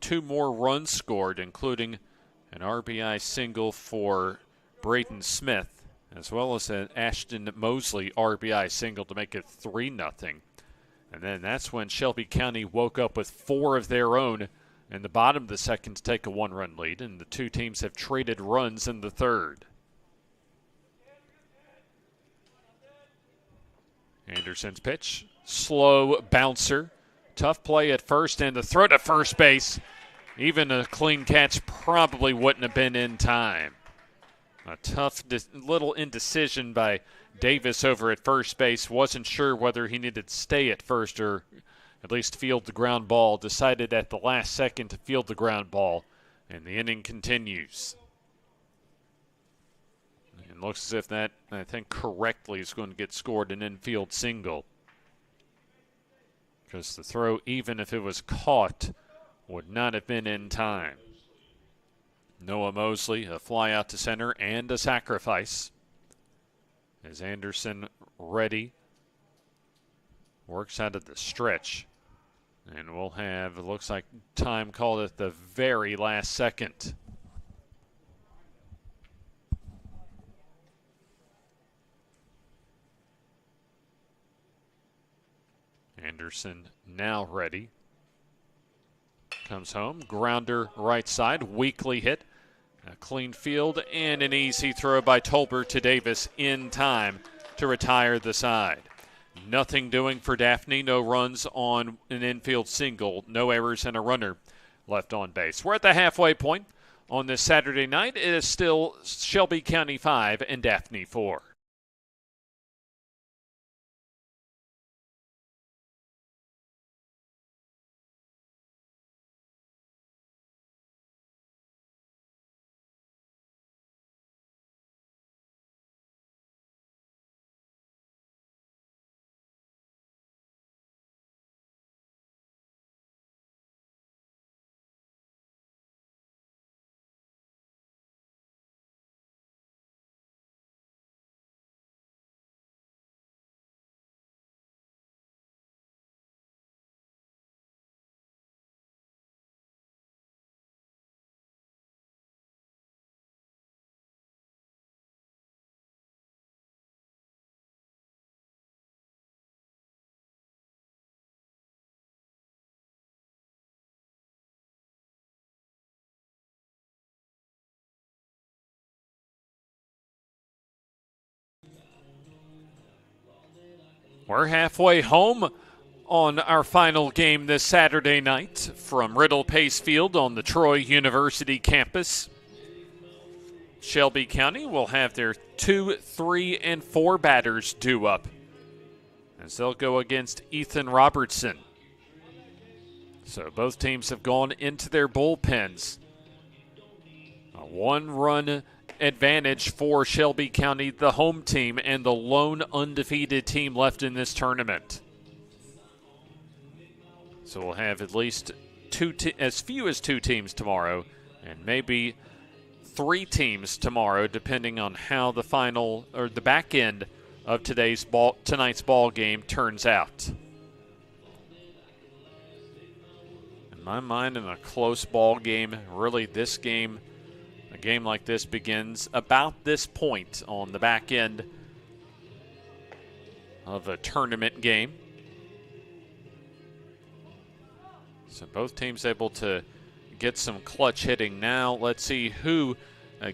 2 more runs scored, including an RBI single for Braden Smith, as well as an Ashton Mosley RBI single to make it 3-0. And then that's when Shelby County woke up with 4 of their own in the bottom of the second to take a 1-run lead, and the two teams have traded runs in the third. Anderson's pitch, slow bouncer, tough play at first, and the throw to first base. Even a clean catch probably wouldn't have been in time. A tough little indecision by Davis over at first base. Wasn't sure whether he needed to stay at first or at least field the ground ball. Decided at the last second to field the ground ball, and the inning continues. And looks as if that, I think correctly, is going to get scored an infield single. Because the throw, even if it was caught, would not have been in time. Noah Mosley, a fly out to center and a sacrifice. As Anderson ready, works out of the stretch. And we'll have, it looks like, time called at the very last second. Anderson now ready. Comes home, grounder right side, weakly hit. A clean field and an easy throw by Tolbert to Davis in time to retire the side. Nothing doing for Daphne, no runs on an infield single, no errors and a runner left on base. We're at the halfway point on this Saturday night. It is still Shelby County 5 and Daphne 4. We're halfway home on our final game this Saturday night from Riddle Pace Field on the Troy University campus. Shelby County will have their 2, 3, and 4 batters due up as they'll go against Ethan Robertson. So both teams have gone into their bullpens. A 1-run advantage for Shelby County, the home team, and the lone undefeated team left in this tournament. So we'll have at least as few as 2 teams tomorrow, and maybe 3 teams tomorrow, depending on how the final or the back end of tonight's ball game turns out. In my mind, in a close ball game, really this game. A game like this begins about this point on the back end of a tournament game. So both teams able to get some clutch hitting now. Let's see who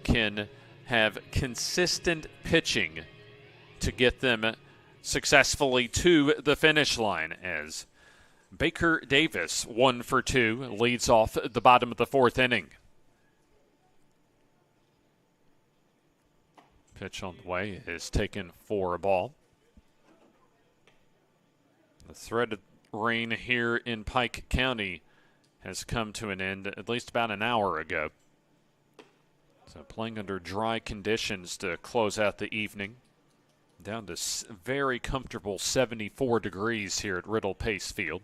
can have consistent pitching to get them successfully to the finish line, as Baker Davis, 1 for 2, leads off at the bottom of the 4th inning. Pitch on the way is taken for a ball. The threat of rain here in Pike County has come to an end at least about an hour ago. So playing under dry conditions to close out the evening. Down to very comfortable 74 degrees here at Riddle Pace Field.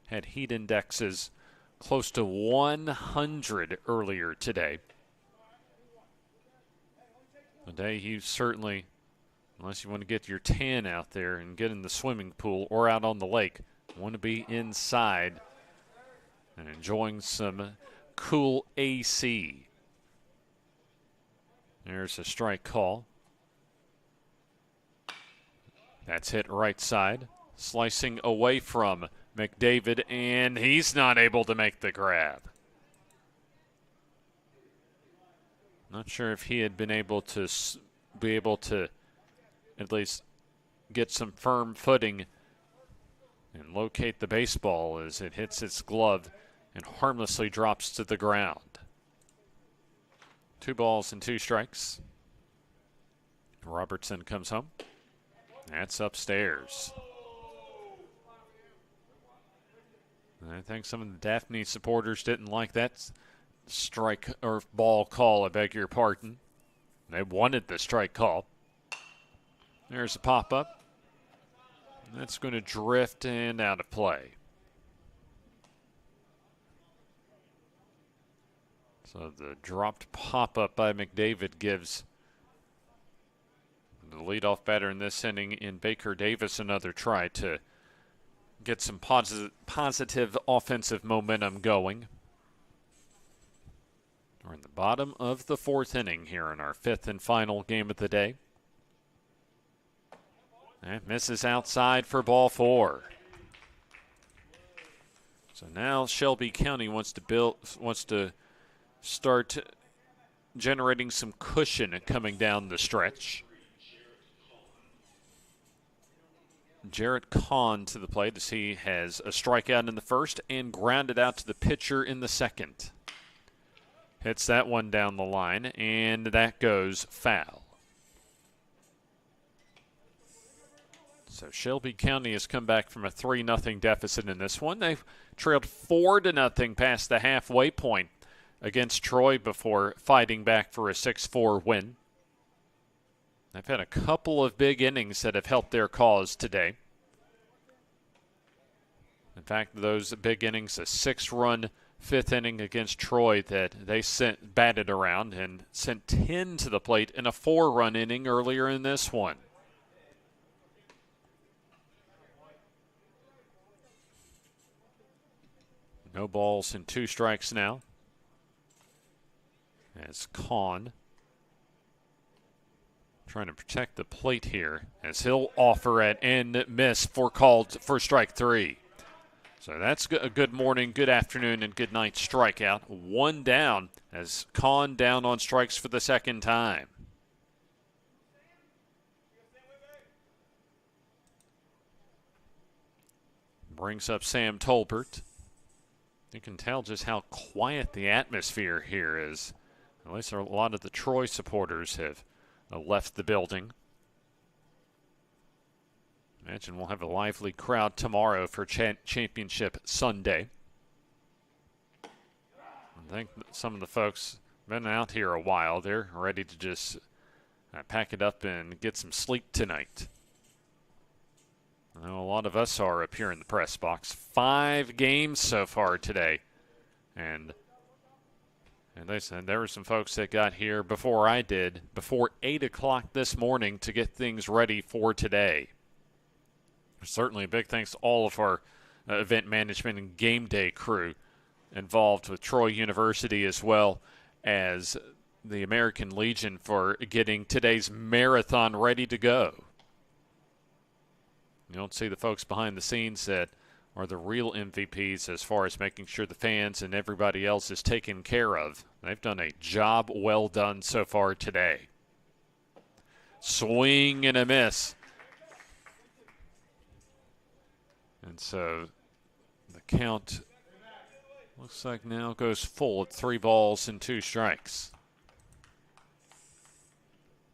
Had heat indexes close to 100 earlier today. A day you certainly, unless you want to get your tan out there and get in the swimming pool or out on the lake, want to be inside and enjoying some cool AC. There's a strike call. That's hit right side. Slicing away from McDavid, and he's not able to make the grab. Not sure if he had been able to at least get some firm footing and locate the baseball as it hits its glove and harmlessly drops to the ground. 2 balls and 2 strikes. Robertson comes home. That's upstairs. I think some of the Daphne supporters didn't like that strike or ball call, I beg your pardon. They wanted the strike call. There's a pop-up. That's going to drift and out of play. So the dropped pop-up by McDavid gives the leadoff batter in this inning in Baker Davis another try to get some positive offensive momentum going. We're in the bottom of the 4th inning here in our 5th and final game of the day. That misses outside for ball 4. So now Shelby County wants to start generating some cushion coming down the stretch. Jarrett Kahn to the plate as he has a strikeout in the first and grounded out to the pitcher in the second. Hits that one down the line, and that goes foul. So Shelby County has come back from a 3-0 deficit in this one. They've trailed 4-0 past the halfway point against Troy before fighting back for a 6-4 win. They've had a couple of big innings that have helped their cause today. In fact, those big innings, a 6-run 5th inning against Troy that they batted around and sent 10 to the plate in a 4-run inning earlier in this one. No balls and 2 strikes now. As Kahn trying to protect the plate here as he'll offer it and miss called for strike 3. So that's a good morning, good afternoon, and good night strikeout. 1 down as Kahn down on strikes for the second time. Brings up Sam Tolbert. You can tell just how quiet the atmosphere here is. At least a lot of the Troy supporters have left the building. Imagine we'll have a lively crowd tomorrow for Championship Sunday. I think some of the folks have been out here a while. They're ready to just pack it up and get some sleep tonight. I know a lot of us are up here in the press box. 5 games so far today. And they said there were some folks that got here before I did, before 8 o'clock this morning to get things ready for today. Certainly a big thanks to all of our event management and game day crew involved with Troy University as well as the American Legion for getting today's marathon ready to go. You don't see the folks behind the scenes that are the real MVPs as far as making sure the fans and everybody else is taken care of. They've done a job well done so far today. Swing and a miss. And so the count looks like now goes full at 3 balls and 2 strikes.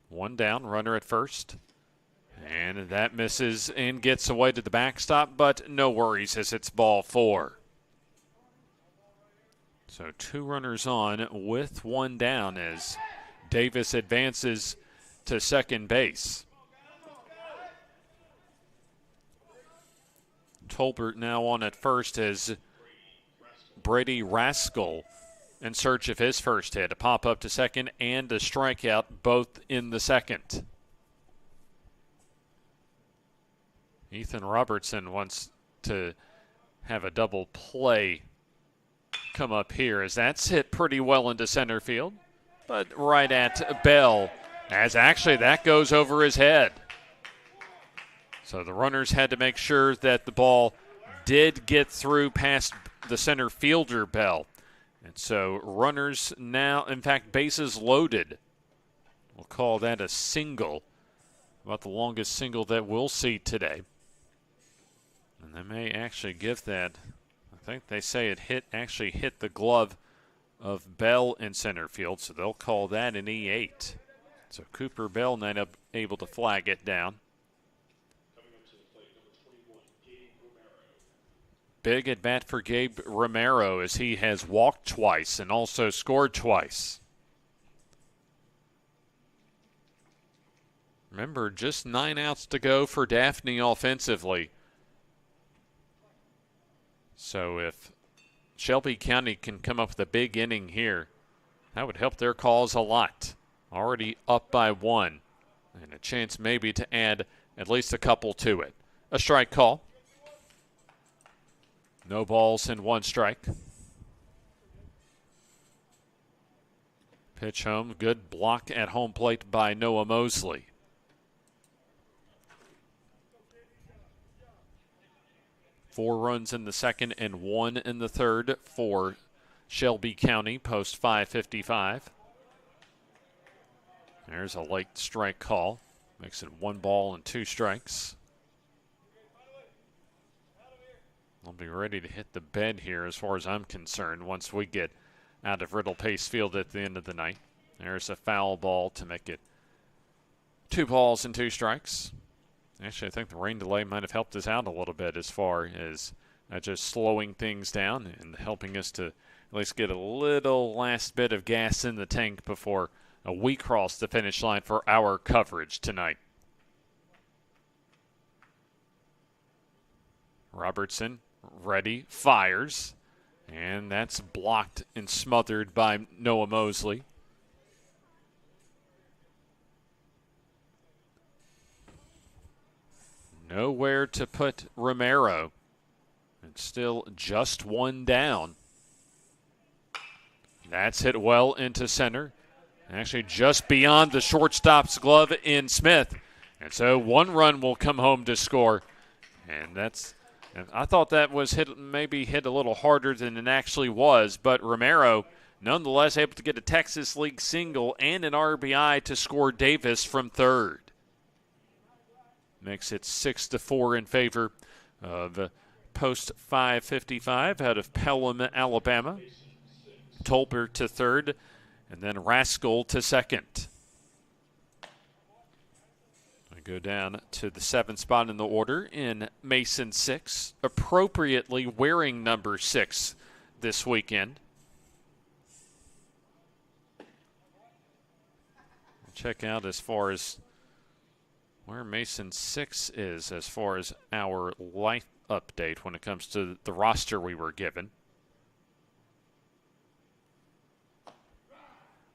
1 down, runner at first. And that misses and gets away to the backstop, but no worries as it's ball 4. So 2 runners on with 1 down as Davis advances to second base. Tolbert now on at first as Brady Rascal in search of his first hit. A pop up to second and a strikeout, both in the second. Ethan Robertson wants to have a double play come up here as that's hit pretty well into center field, but right at Bell, as actually that goes over his head. So the runners had to make sure that the ball did get through past the center fielder, Bell. And so runners now, in fact, bases loaded. We'll call that a single, about the longest single that we'll see today. And they may actually give that, I think they say it actually hit the glove of Bell in center field, so they'll call that an E8. So Cooper Bell not able to flag it down. Big at bat for Gabe Romero as he has walked twice and also scored twice. Remember, just 9 outs to go for Daphne offensively. So if Shelby County can come up with a big inning here, that would help their cause a lot. Already up by 1, and a chance maybe to add at least a couple to it. A strike call. No balls and 1 strike. Pitch home. Good block at home plate by Noah Mosley. Four runs in the second and 1 in the third for Shelby County post 5:55. There's a late strike call. Makes it 1 ball and 2 strikes. I'll be ready to hit the bed here as far as I'm concerned once we get out of Riddle Pace Field at the end of the night. There's a foul ball to make it 2 balls and 2 strikes. Actually, I think the rain delay might have helped us out a little bit as far as just slowing things down and helping us to at least get a little last bit of gas in the tank before we cross the finish line for our coverage tonight. Robertson ready, fires, and that's blocked and smothered by Noah Mosley. Nowhere to put Romero. And still just 1 down. That's hit well into center. Actually just beyond the shortstop's glove in Smith. And so 1 run will come home to score. And I thought that was maybe hit a little harder than it actually was. But Romero nonetheless able to get a Texas League single and an RBI to score Davis from third. Makes it 6-4 in favor of post 5:55 out of Pelham, Alabama. Tolbert to third, and then Rascal to second. I go down to the 7th spot in the order in Mason 6, appropriately wearing number 6 this weekend. Check out as far as where Mason 6 is as far as our life update when it comes to the roster we were given.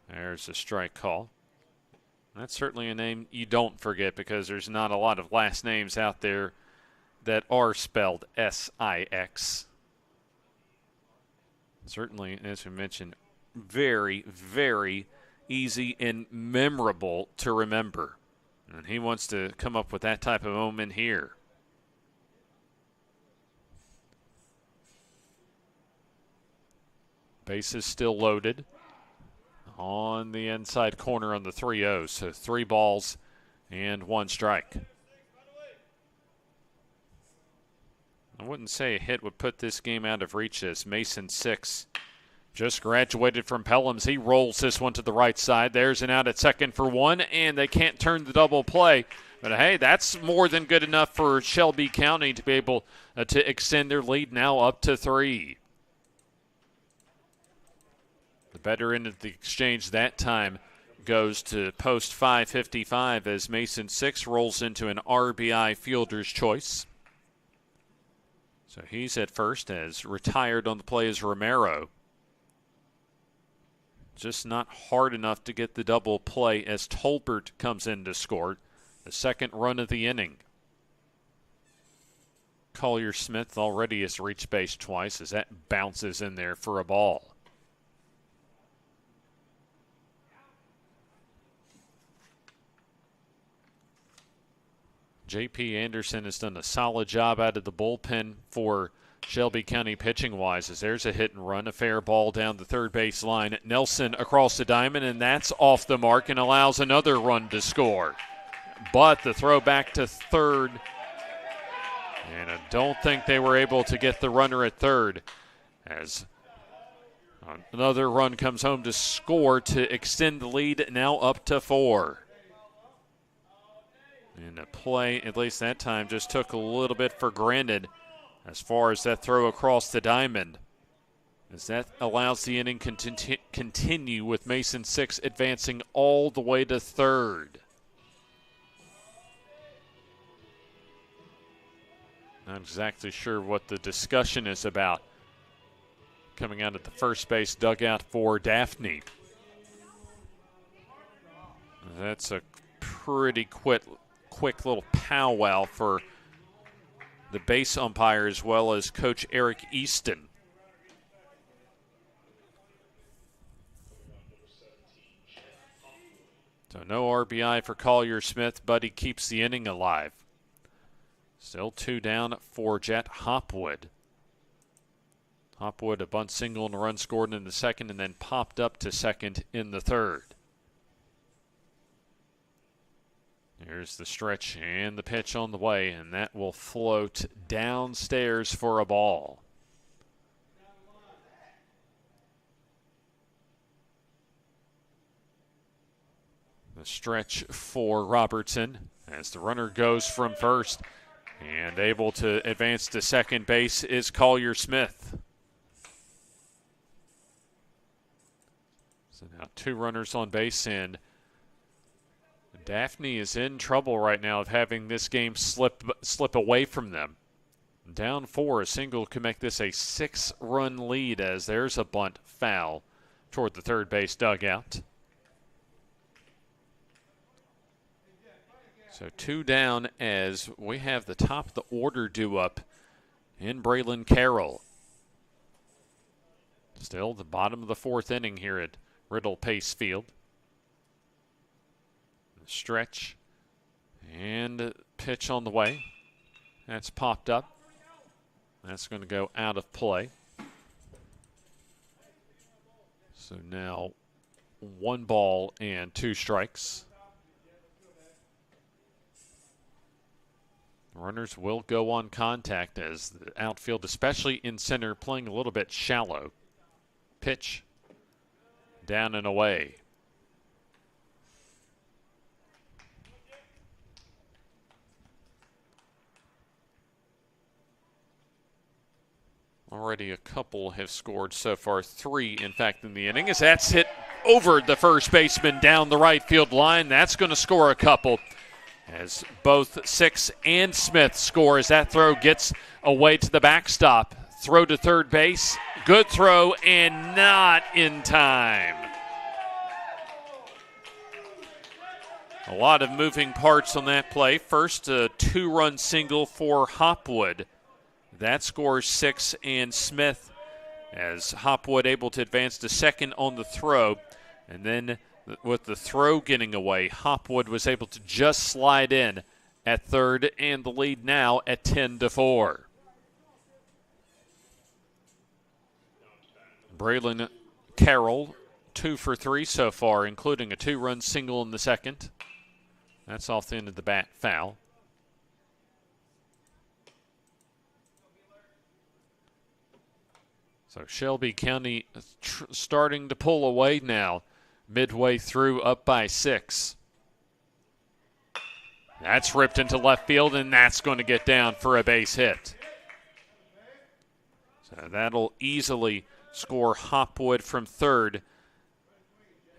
There's a strike call. That's certainly a name you don't forget because there's not a lot of last names out there that are spelled S-I-X. Certainly, as we mentioned, very, very easy and memorable to remember. And he wants to come up with that type of moment here. Bases still loaded on the inside corner on the 3-0. So 3 balls and 1 strike. I wouldn't say a hit would put this game out of reach as Mason 6 just graduated from Pelham's. He rolls this one to the right side. There's an out at second for 1, and they can't turn the double play. But, hey, that's more than good enough for Shelby County to be able to extend their lead now up to 3. The better end of the exchange that time goes to post 5:55 as Mason 6 rolls into an RBI fielder's choice. So he's at first as retired on the play as Romero. Just not hard enough to get the double play as Tolbert comes in to score the second run of the inning. Collier Smith already has reached base twice as that bounces in there for a ball. J.P. Anderson has done a solid job out of the bullpen for Shelby County pitching-wise, as there's a hit and run, a fair ball down the third base line. Nelson across the diamond, and that's off the mark and allows another run to score. But the throw back to third, and I don't think they were able to get the runner at third, as another run comes home to score to extend the lead, now up to 4. And the play, at least that time, just took a little bit for granted as far as that throw across the diamond, as that allows the inning continue with Mason 6 advancing all the way to third. Not exactly sure what the discussion is about coming out at the first base dugout for Daphne. That's a pretty quick little powwow for the base umpire as well as Coach Eric Easton. So no RBI for Collier Smith, but he keeps the inning alive. Still 2 down for Jet Hopwood. Hopwood, a bunt single and a run scored in the second and then popped up to second in the third. Here's the stretch and the pitch on the way, and that will float downstairs for a ball. The stretch for Robertson as the runner goes from first, and able to advance to second base is Collier Smith. So now 2 runners on base, and Daphne is in trouble right now of having this game slip away from them. Down 4, a single can make this a 6-run lead, as there's a bunt foul toward the third base dugout. So 2 down as we have the top of the order due up in Braylon Carroll. Still the bottom of the 4th inning here at Riddle Pace Field. Stretch and pitch on the way. That's popped up. That's going to go out of play. So now 1 ball and 2 strikes. Runners will go on contact as the outfield, especially in center, playing a little bit shallow. Pitch down and away. Already a couple have scored so far, 3 in fact in the inning, as that's hit over the first baseman down the right field line. That's going to score a couple, as both 6 and Smith score as that throw gets away to the backstop. Throw to third base, good throw and not in time. A lot of moving parts on that play. First, a 2-run single for Hopwood. That scores 6 and Smith, as Hopwood able to advance to second on the throw. And then with the throw getting away, Hopwood was able to just slide in at third, and the lead now at 10-4. Braylon Carroll, 2 for 3 so far, including a 2-run single in the second. That's off the end of the bat foul. So Shelby County starting to pull away now, midway through, up by 6. That's ripped into left field, and that's going to get down for a base hit. So that'll easily score Hopwood from third.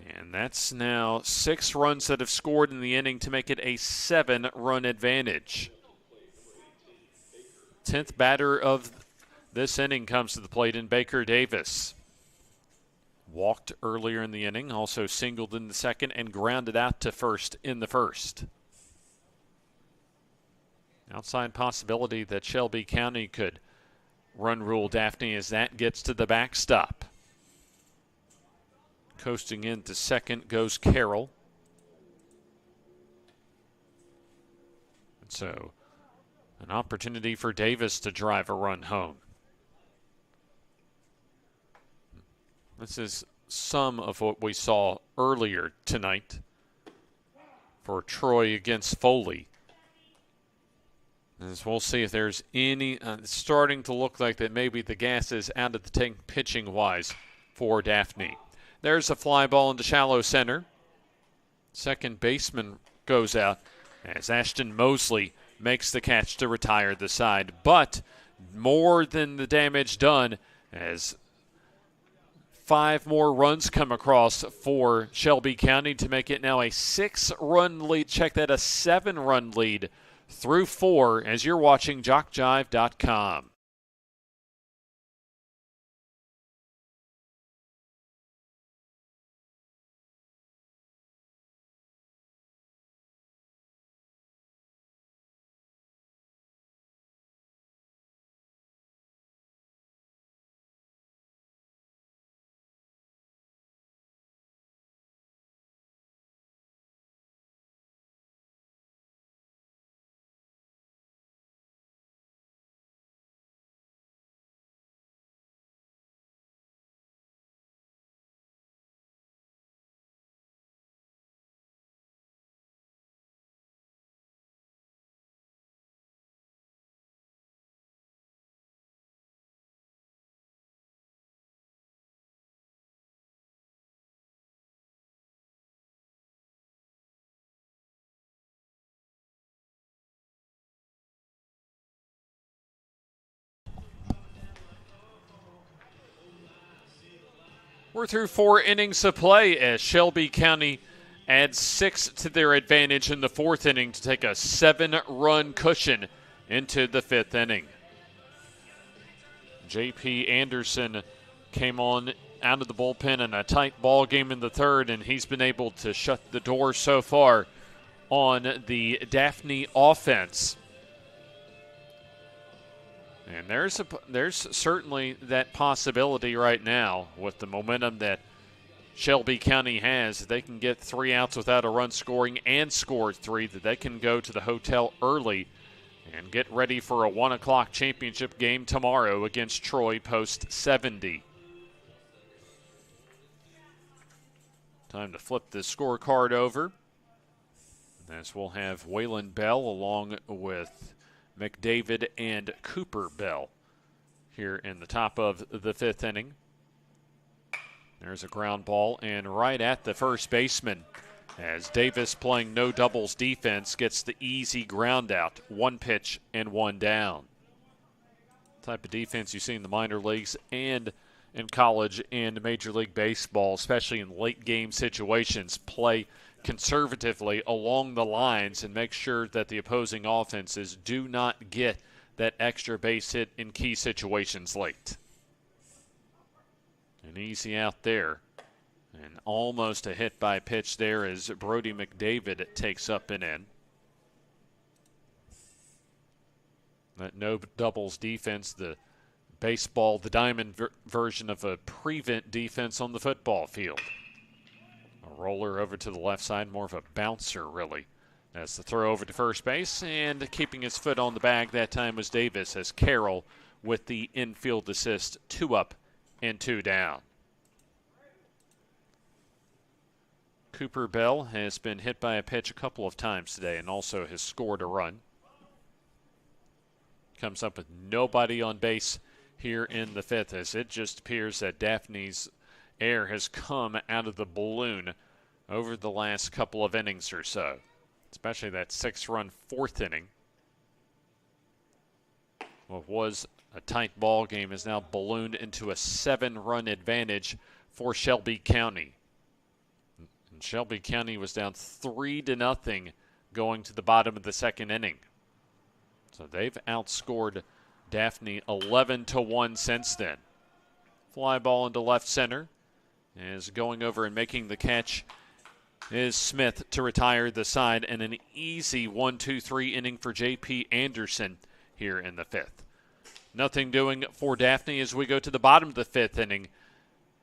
And that's now 6 runs that have scored in the inning to make it a 7-run advantage. 10th batter of this inning comes to the plate in Baker Davis. Walked earlier in the inning, also singled in the second, and grounded out to first in the first. Outside possibility that Shelby County could run rule Daphne as that gets to the backstop. Coasting into second goes Carroll. And so an opportunity for Davis to drive a run home. This is some of what we saw earlier tonight for Troy against Foley. As we'll see if there's any, it's starting to look like that maybe the gas is out of the tank pitching-wise for Daphne. There's a fly ball into shallow center. Second baseman goes out as Ashton Mosley makes the catch to retire the side. But more than the damage done as 5 more runs come across for Shelby County to make it now a 6-run lead. Check that, a 7-run lead through 4 as you're watching JockJive.com. We're through 4 innings of play as Shelby County adds 6 to their advantage in the 4th inning to take a 7-run cushion into the 5th inning. J.P. Anderson came on out of the bullpen in a tight ball game in the 3rd, and he's been able to shut the door so far on the Daphne offense. And there's certainly that possibility right now with the momentum that Shelby County has. They can get 3 outs without a run scoring and score 3, that they can go to the hotel early and get ready for a 1 o'clock championship game tomorrow against Troy post 70. Time to flip the scorecard over, as we'll have Waylon Bell along with McDavid and Cooper Bell here in the top of the 5th inning. There's a ground ball and right at the first baseman as Davis, playing no doubles defense, gets the easy ground out. 1 pitch and 1 down. Type of defense you see in the minor leagues and in college and Major League Baseball, especially in late game situations. Play conservatively along the lines and make sure that the opposing offenses do not get that extra base hit in key situations late. An easy out there. And almost a hit by pitch there as Brody McDavid takes up and in. That no doubles defense, the baseball, the diamond version of a prevent defense on the football field. A roller over to the left side, more of a bouncer, really. That's the throw over to first base, and keeping his foot on the bag that time was Davis, as Carroll with the infield assist, 2 up and 2 down. Cooper Bell has been hit by a pitch a couple of times today and also has scored a run. Comes up with nobody on base here in the 5th, as it just appears that Daphne's air has come out of the balloon over the last couple of innings or so, especially that 6-run 4th inning. What was a tight ball game is now ballooned into a 7-run advantage for Shelby County. And Shelby County was down 3-0 going to the bottom of the 2nd inning. So they've outscored Daphne 11-1 since then. Fly ball into left center is going over and making the catch is Smith to retire the side, and an easy 1-2-3 inning for J.P. Anderson here in the fifth. Nothing doing for Daphne as we go to the bottom of the fifth inning.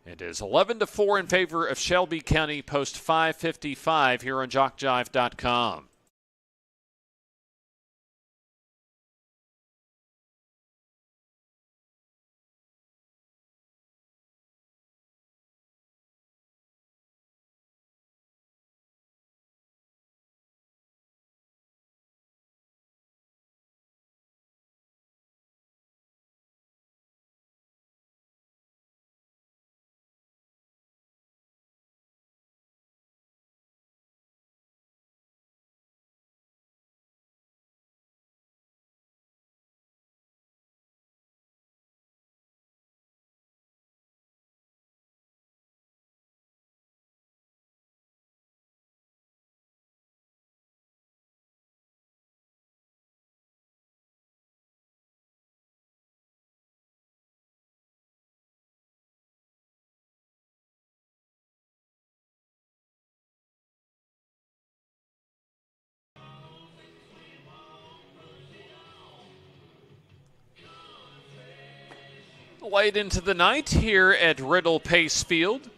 It is 11-4 in favor of Shelby County post 5:55 here on JockJive.com. Late into the night here at Riddle Pace Field,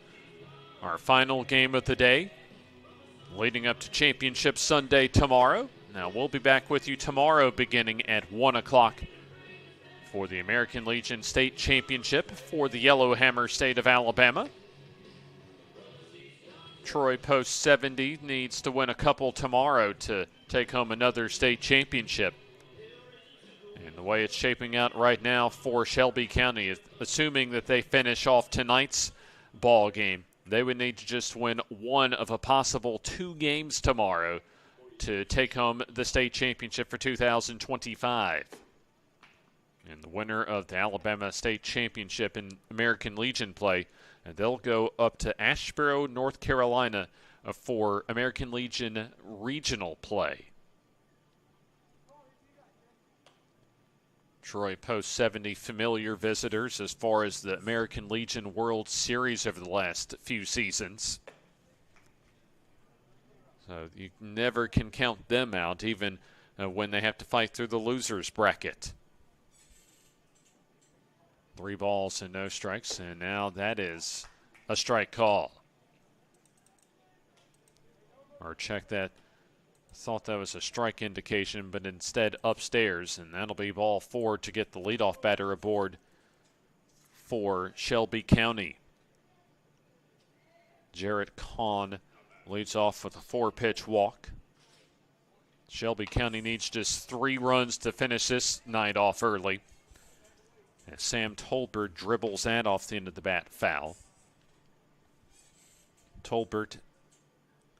our final game of the day, leading up to Championship Sunday tomorrow. Now, we'll be back with you tomorrow beginning at 1 o'clock for the American Legion State Championship for the Yellowhammer State of Alabama. Troy post 70 needs to win a couple tomorrow to take home another state championship. And the way it's shaping out right now for Shelby County, assuming that they finish off tonight's ball game, they would need to just win one of a possible 2 games tomorrow to take home the state championship for 2025. And the winner of the Alabama State Championship in American Legion play, and they'll go up to Asheboro, North Carolina for American Legion regional play. Troy post 70 familiar visitors as far as the American Legion World Series over the last few seasons. So you never can count them out, even when they have to fight through the losers bracket. 3 balls and no strikes, and now that is a strike call. Or check that. Thought that was a strike indication, but instead upstairs, and that'll be ball 4 to get the leadoff batter aboard for Shelby County. Jarrett Kahn leads off with a 4-pitch walk. Shelby County needs just 3 runs to finish this night off early. As Sam Tolbert dribbles that off the end of the bat foul. Tolbert,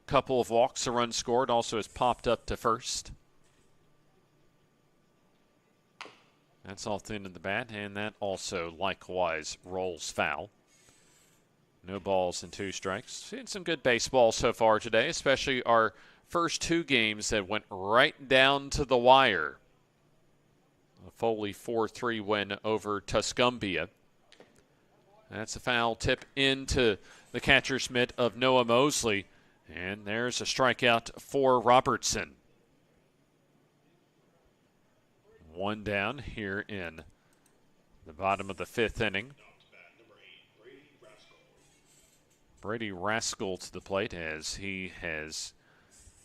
couple of walks, a run scored, also has popped up to first. That's off the end of the bat, and that also likewise rolls foul. No balls and 2 strikes. Seen some good baseball so far today, especially our first 2 games that went right down to the wire. A Foley 4-3 win over Tuscumbia. That's a foul tip into the catcher's mitt of Noah Mosley. And there's a strikeout for Robertson. 1 down here in the bottom of the 5th inning. Brady Rascal to the plate as he has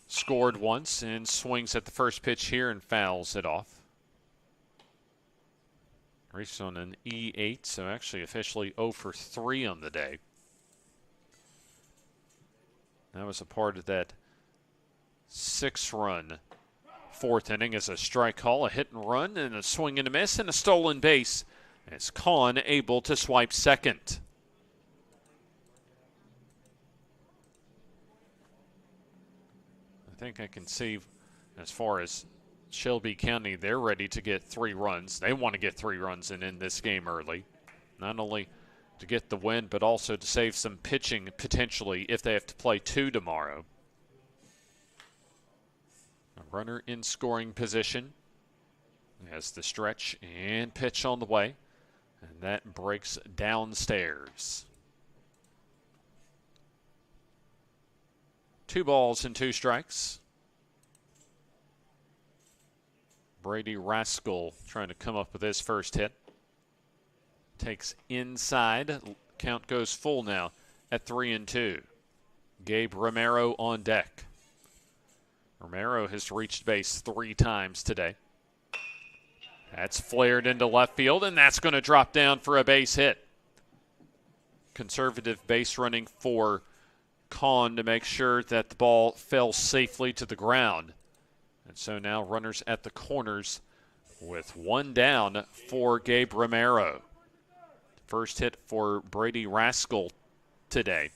scored once and swings at the first pitch here and fouls it off. Reached on an E8, so actually officially 0 for 3 on the day. That was a part of that 6-run 4th inning as a strike call, a hit and run, and a swing and a miss, and a stolen base as Kahn able to swipe second. I think I can see as far as Shelby County, they're ready to get 3 runs. They want to get 3 runs and end this game early. Not only to get the win, but also to save some pitching potentially if they have to play 2 tomorrow. A runner in scoring position as the stretch and pitch on the way, and that breaks downstairs. 2 balls and 2 strikes. Brady Rascal trying to come up with his first hit. Takes inside. Count goes full now at 3-2. Gabe Romero on deck. Romero has reached base 3 times today. That's flared into left field, and that's going to drop down for a base hit. Conservative base running for Kahn to make sure that the ball fell safely to the ground. And so now runners at the corners with 1 down for Gabe Romero. First hit for Brady Rascal today.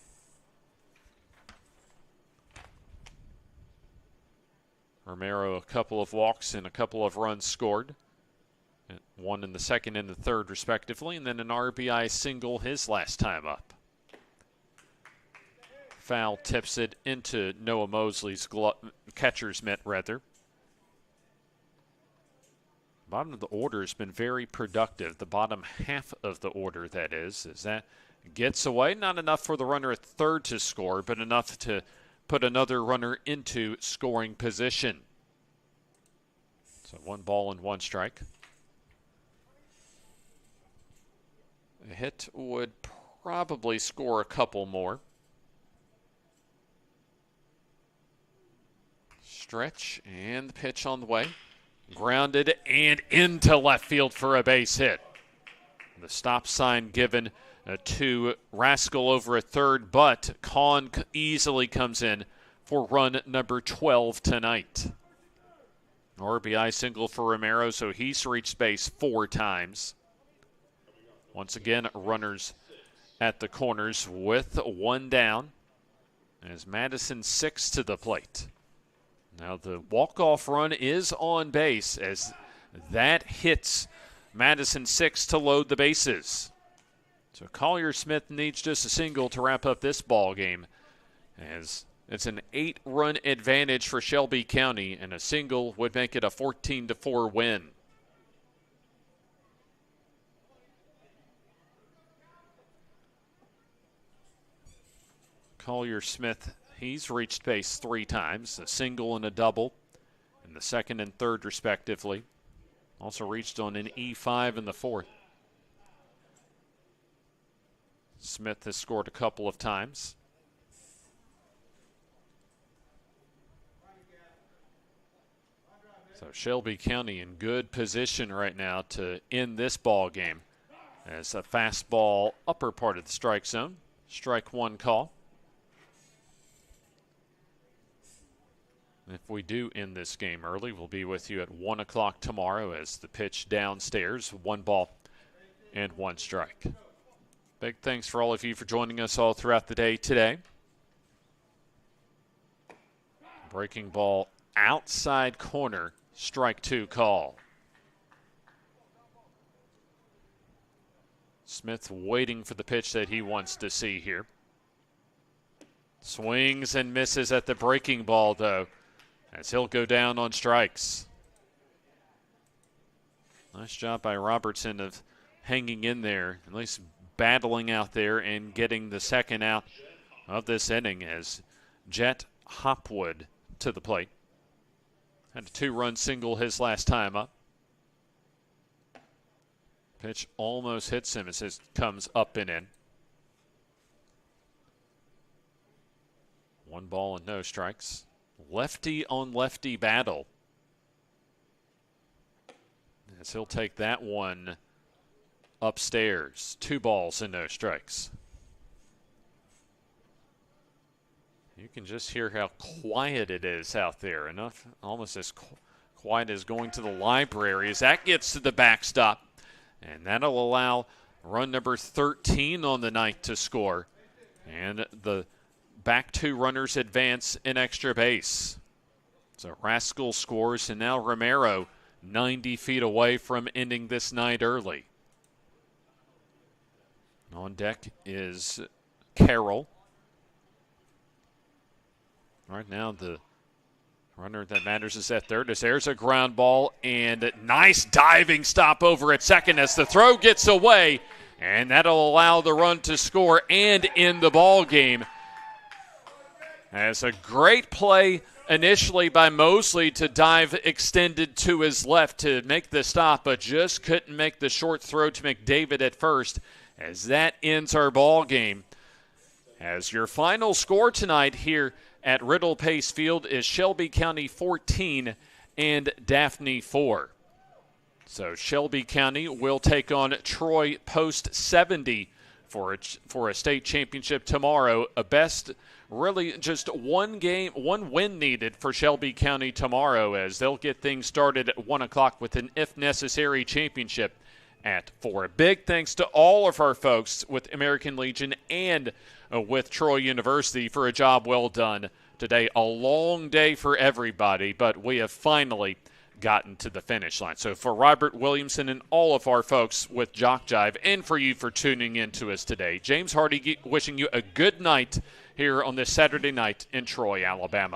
Romero, a couple of walks and a couple of runs scored. 1 in the second and the third, respectively, and then an RBI single his last time up. Foul tips it into Noah Mosley's catcher's mitt, rather. Bottom of the order has been very productive. The bottom half of the order, that is, as that gets away. Not enough for the runner at third to score, but enough to put another runner into scoring position. So 1 ball and 1 strike. A hit would probably score a couple more. Stretch and the pitch on the way. Grounded and into left field for a base hit. The stop sign given to Rascal over at third, but Kahn easily comes in for run number 12 tonight. RBI single for Romero, so he's reached base 4 times. Once again, runners at the corners with 1 down as Madison 6 to the plate. Now the walk-off run is on base as that hits Madison 6 to load the bases. So Collier Smith needs just a single to wrap up this ball game, as it's an 8-run advantage for Shelby County, and a single would make it a 14-4 win. Collier Smith, he's reached base 3 times, a single and a double in the second and third, respectively. Also reached on an E5 in the fourth. Smith has scored a couple of times. So Shelby County in good position right now to end this ball game, as a fastball upper part of the strike zone. Strike 1 call. If we do end this game early, we'll be with you at 1 o'clock tomorrow as the pitch downstairs. 1 ball and 1 strike. Big thanks for all of you for joining us all throughout the day today. Breaking ball outside corner, strike 2 call. Smith waiting for the pitch that he wants to see here. Swings and misses at the breaking ball, though, as he'll go down on strikes. Nice job by Robertson of hanging in there, at least battling out there and getting the second out of this inning, as Jet Hopwood to the plate. Had a 2-run single his last time up. Pitch almost hits him as it comes up and in. 1 ball and no strikes. Lefty on lefty battle, as he'll take that one upstairs. 2 balls and no strikes. You can just hear how quiet it is out there. Enough, almost as quiet as going to the library, as that gets to the backstop. And that'll allow run number 13 on the night to score. And the back 2 runners advance in extra base. So Rascal scores, and now Romero 90 feet away from ending this night early. On deck is Carroll. Right now the runner that matters is at third, as there's a ground ball and nice diving stop over at second as the throw gets away, and that'll allow the run to score and end the ball game, As a great play initially by Mosley to dive extended to his left to make the stop, but just couldn't make the short throw to McDavid at first, as that ends our ball game. As your final score tonight here at Riddle Pace Field is Shelby County 14 and Daphne 4. So Shelby County will take on Troy Post 70 for a state championship tomorrow. A best, really just one win needed for Shelby County tomorrow, as they'll get things started at 1 o'clock with an if necessary championship at 4. Big thanks to all of our folks with American Legion and with Troy University for a job well done today. A long day for everybody, but we have finally gotten to the finish line. So for Robert Williamson and all of our folks with JockJive, and for you for tuning in to us today, James Hardy wishing you a good night here on this Saturday night in Troy, Alabama.